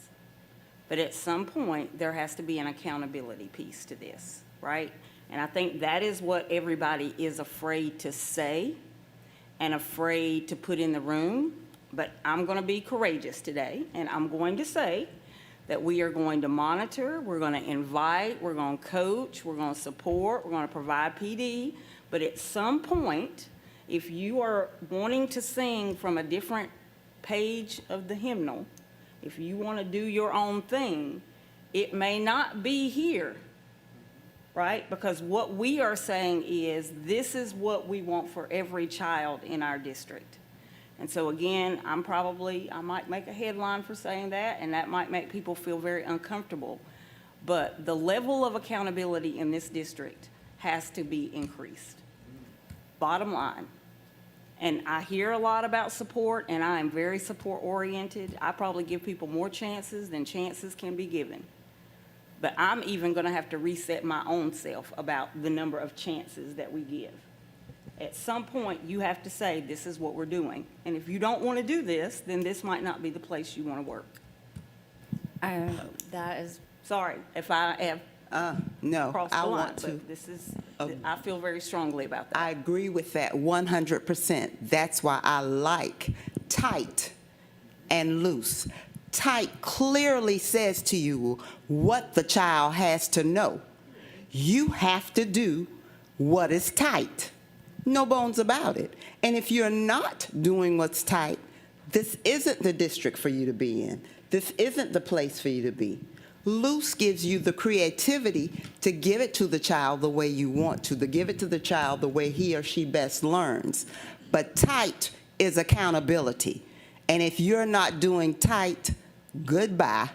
But at some point, there has to be an accountability piece to this, right? And I think that is what everybody is afraid to say and afraid to put in the room. But I'm going to be courageous today, and I'm going to say that we are going to monitor, we're going to invite, we're going to coach, we're going to support, we're going to provide PD. But at some point, if you are wanting to sing from a different page of the hymnal, if you want to do your own thing, it may not be here, right? Because what we are saying is this is what we want for every child in our district. And so again, I might make a headline for saying that, and that might make people feel very uncomfortable. But the level of accountability in this district has to be increased. Bottom line. And I hear a lot about support, and I am very support-oriented. I probably give people more chances than chances can be given. But I'm even going to have to reset my own self about the number of chances that we give. At some point, you have to say, this is what we're doing. And if you don't want to do this, then this might not be the place you want to work. That is, Sorry if I have No, crossed I the line, want to. but this is, I feel very strongly about that. I agree with that 100%. That's why I like tight and loose. Tight clearly says to you what the child has to know. You have to do what is tight. No bones about it. And if you're not doing what's tight, this isn't the district for you to be in. This isn't the place for you to be. Loose gives you the creativity to give it to the child the way you want to give it to the child the way he or she best learns. But tight is accountability. And if you're not doing tight, goodbye.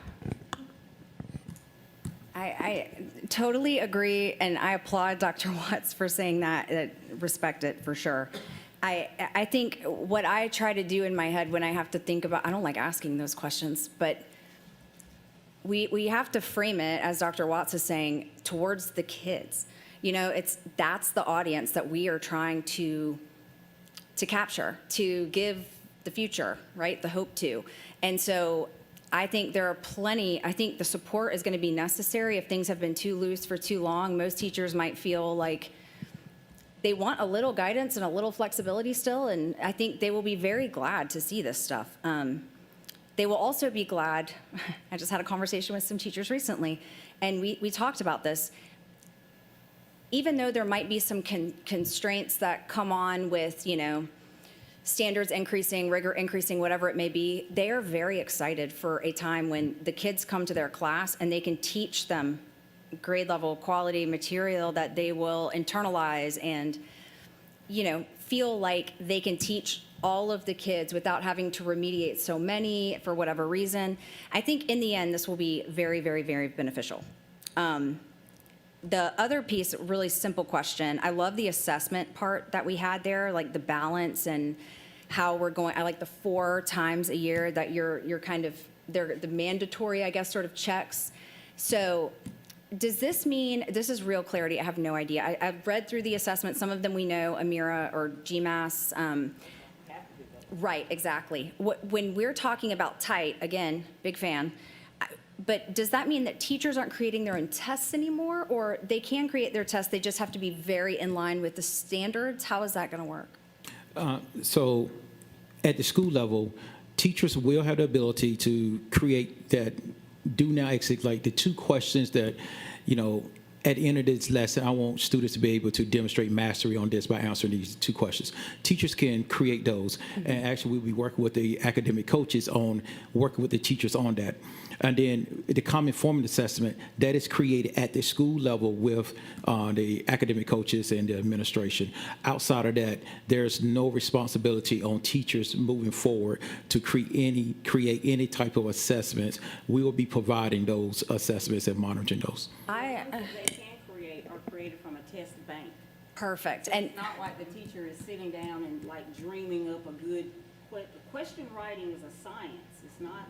I totally agree, and I applaud Dr. Watts for saying that, respect it for sure. I think what I try to do in my head when I have to think about, I don't like asking those questions, but we have to frame it, as Dr. Watts is saying, towards the kids. You know, that's the audience that we are trying to capture, to give the future, right, the hope to. And so I think there are plenty, I think the support is going to be necessary if things have been too loose for too long. Most teachers might feel like they want a little guidance and a little flexibility still, and I think they will be very glad to see this stuff. They will also be glad, I just had a conversation with some teachers recently, and we talked about this. Even though there might be some constraints that come on with, standards increasing, rigor increasing, whatever it may be, they are very excited for a time when the kids come to their class and they can teach them grade level quality material that they will internalize and, feel like they can teach all of the kids without having to remediate so many for whatever reason. I think in the end, this will be very, very, very beneficial. The other piece, really simple question. I love the assessment part that we had there, like the balance and how we're going. I like the 4 times a year that you're kind of, they're the mandatory, I guess, sort of checks. So does this mean, this is real clarity, I have no idea. I've read through the assessments. Some of them we know, Amira or GMAS. Right, exactly. When we're talking about tight, again, big fan, but does that mean that teachers aren't creating their own tests anymore, or they can create their tests, they just have to be very in line with the standards? How is that going to work? So at the school level, teachers will have the ability to create that do now exit, like the 2 questions that, at the end of this lesson, I want students to be able to demonstrate mastery on this by answering these 2 questions. Teachers can create those, and actually we'll be working with the academic coaches on working with the teachers on that. And then the common formative assessment, that is created at the school level with the academic coaches and the administration. Outside of that, there's no responsibility on teachers moving forward to create any type of assessments. We will be providing those assessments and monitoring those. They can create or created from a test bank. Perfect. And And it's not like the teacher is sitting down and like dreaming up a good, question writing is a science. It's not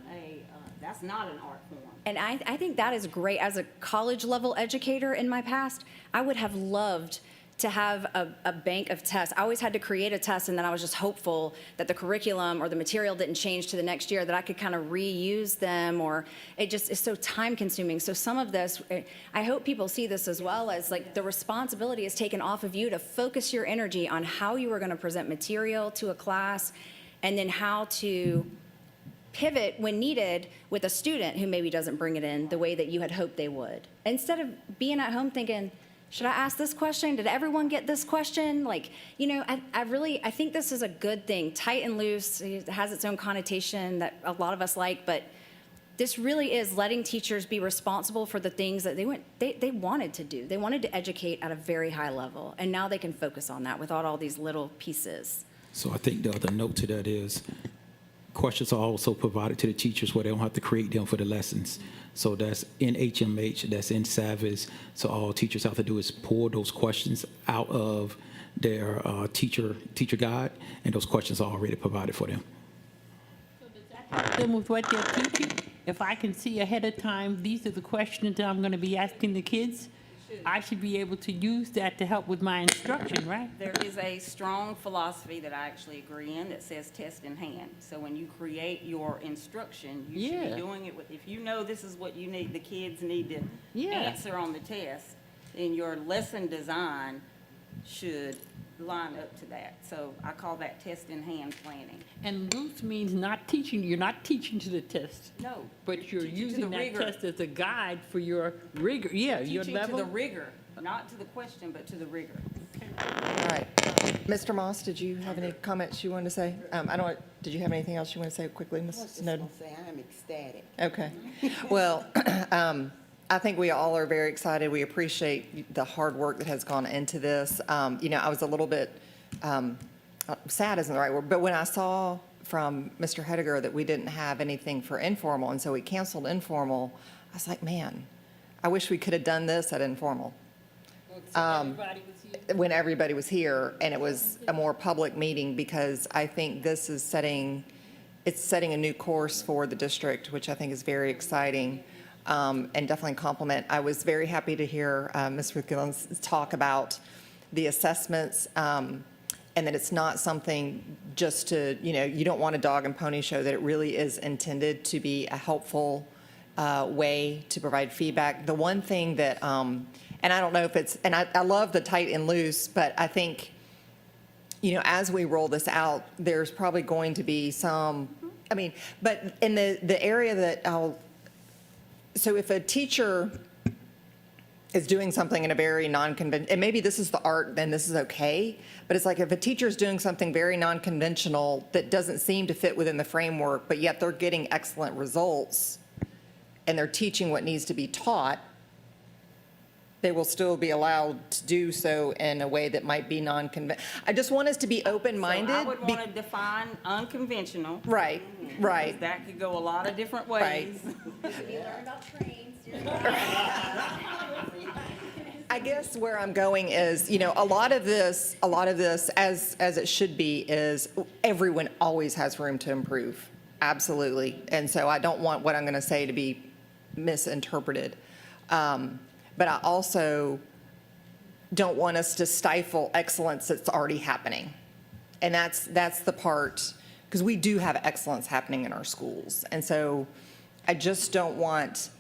that's not an art form. And I think that is great. As a college level educator in my past, I would have loved to have a bank of tests. I always had to create a test, and then I was just hopeful that the curriculum or the material didn't change to the next year, that I could kind of reuse them, or it just is so time consuming. So some of this, I hope people see this as well as like the responsibility is taken off of you to focus your energy on how you are going to present material to a class, and then how to pivot when needed with a student who maybe doesn't bring it in the way that you had hoped they would. Instead of being at home thinking, should I ask this question? Did everyone get this question? Like, I think this is a good thing. Tight and loose, it has its own connotation that a lot of us like, but this really is letting teachers be responsible for the things that they wanted to do. They wanted to educate at a very high level, and now they can focus on that without all these little pieces. So I think the other note to that is questions are also provided to the teachers where they don't have to create them for the lessons. So that's in HMH, that's in SAVIS. So all teachers have to do is pull those questions out of their teacher guide, and those questions are already provided for them. Then with what they're teaching, if I can see ahead of time, these are the questions that I'm going to be asking the kids, I should be able to use that to help with my instruction, right? There is a strong philosophy that I actually agree in that says test in hand. So when you create your instruction, you should Yeah. be doing it with, if you know this is what you need, the kids need to Yeah. answer on the test, then your lesson design should line up to that. So I call that test in hand planning. And loose means not teaching, you're not teaching to the test, No. but you're teaching to using the that rigor. test as a guide for your rigor, yeah, your Teaching to the level. rigor, not to the question, but to the rigor. All right. Mr. Moss, did you have any comments you wanted to say? Did you have anything else you want to say quickly, Ms. Snowden? I'm ecstatic. Okay. Well, I think we all are very excited. We appreciate the hard work that has gone into this. I was a little bit, sad isn't the right word, but when I saw from Mr. Hediger that we didn't have anything for informal, and so we canceled informal, I was like, man, I wish we could have done this at informal. Everybody was here. When everybody was here, and it was a more public meeting, because I think this is setting a new course for the district, which I think is very exciting, and definitely compliment. I was very happy to hear Ms. Ruth Gillens talk about the assessments, and that it's not something just to, you don't want a dog and pony show, that it really is intended to be a helpful way to provide feedback. The one thing that, and I don't know if it's, and I love the tight and loose, but I think, as we roll this out, there's probably going to be some I mean, but in the area that so if a teacher is doing something in a very non-conventional, and maybe this is the art, then this is okay, but it's like if a teacher is doing something very non-conventional that doesn't seem to fit within the framework, but yet they're getting excellent results, and they're teaching what needs to be taught, they will still be allowed to do so in a way that might be non-conventional. I just want us to be open-minded. So I would want to define unconventional. Right, right. That could go a lot of different ways. I guess where I'm going is, you know, a lot of this, as it should be, is everyone always has room to improve. Absolutely. And so I don't want what I'm going to say to be misinterpreted. But I also don't want us to stifle excellence that's already happening. And that's the part, because we do have excellence happening in our schools. And so I just don't want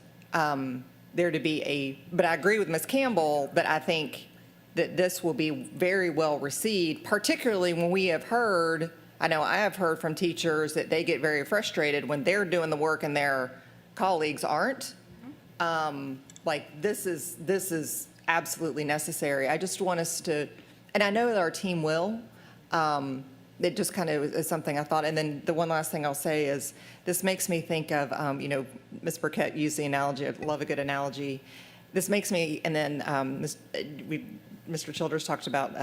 there to be but I agree with Ms. Campbell that I think that this will be very well received, particularly when we have heard, I know I have heard from teachers that they get very frustrated when they're doing the work and their colleagues aren't. Like this is absolutely necessary. I just want us to, and I know that our team will. It just kind of is something I thought. And then the one last thing I'll say is this makes me think of, you know, Ms. Burkett used the analogy. I love a good analogy. This makes me, and then Mr. Childers talked about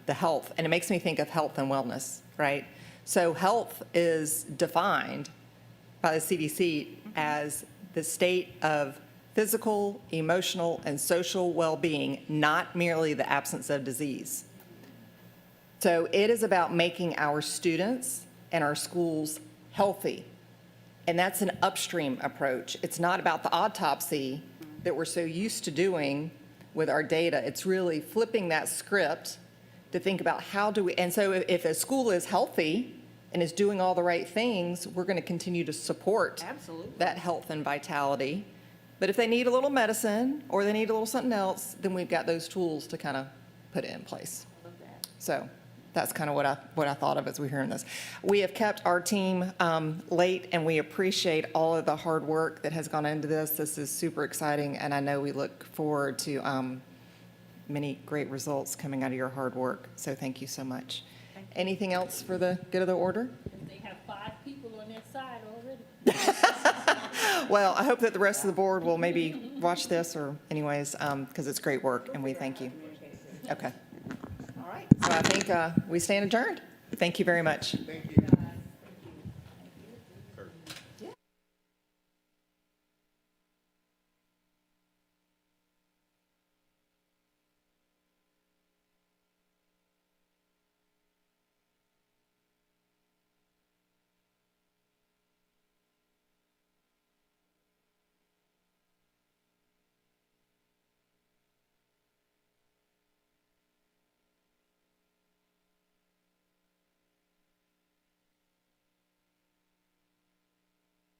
the health, and it makes me think of health and wellness, right? So health is defined by the CDC as the state of physical, emotional, and social well-being, not merely the absence of disease. So it is about making our students and our schools healthy. And that's an upstream approach. It's not about the autopsy that we're so used to doing with our data. It's really flipping that script to think about how do we, and so if a school is healthy and is doing all the right things, we're going to continue to support Absolutely. that health and vitality. But if they need a little medicine or they need a little something else, then we've got those tools to kind of put it in place. So that's kind of what I thought of as we're hearing this. We have kept our team late, and we appreciate all of the hard work that has gone into this. This is super exciting, and I know we look forward to many great results coming out of your hard work. So thank you so much. Anything else for the good of the order? They have 5 people on their side already. Well, I hope that the rest of the board will maybe watch this, or anyways, because it's great work, and we thank you. Okay. All right. So I think we stand adjourned. Thank you very much. Thank you.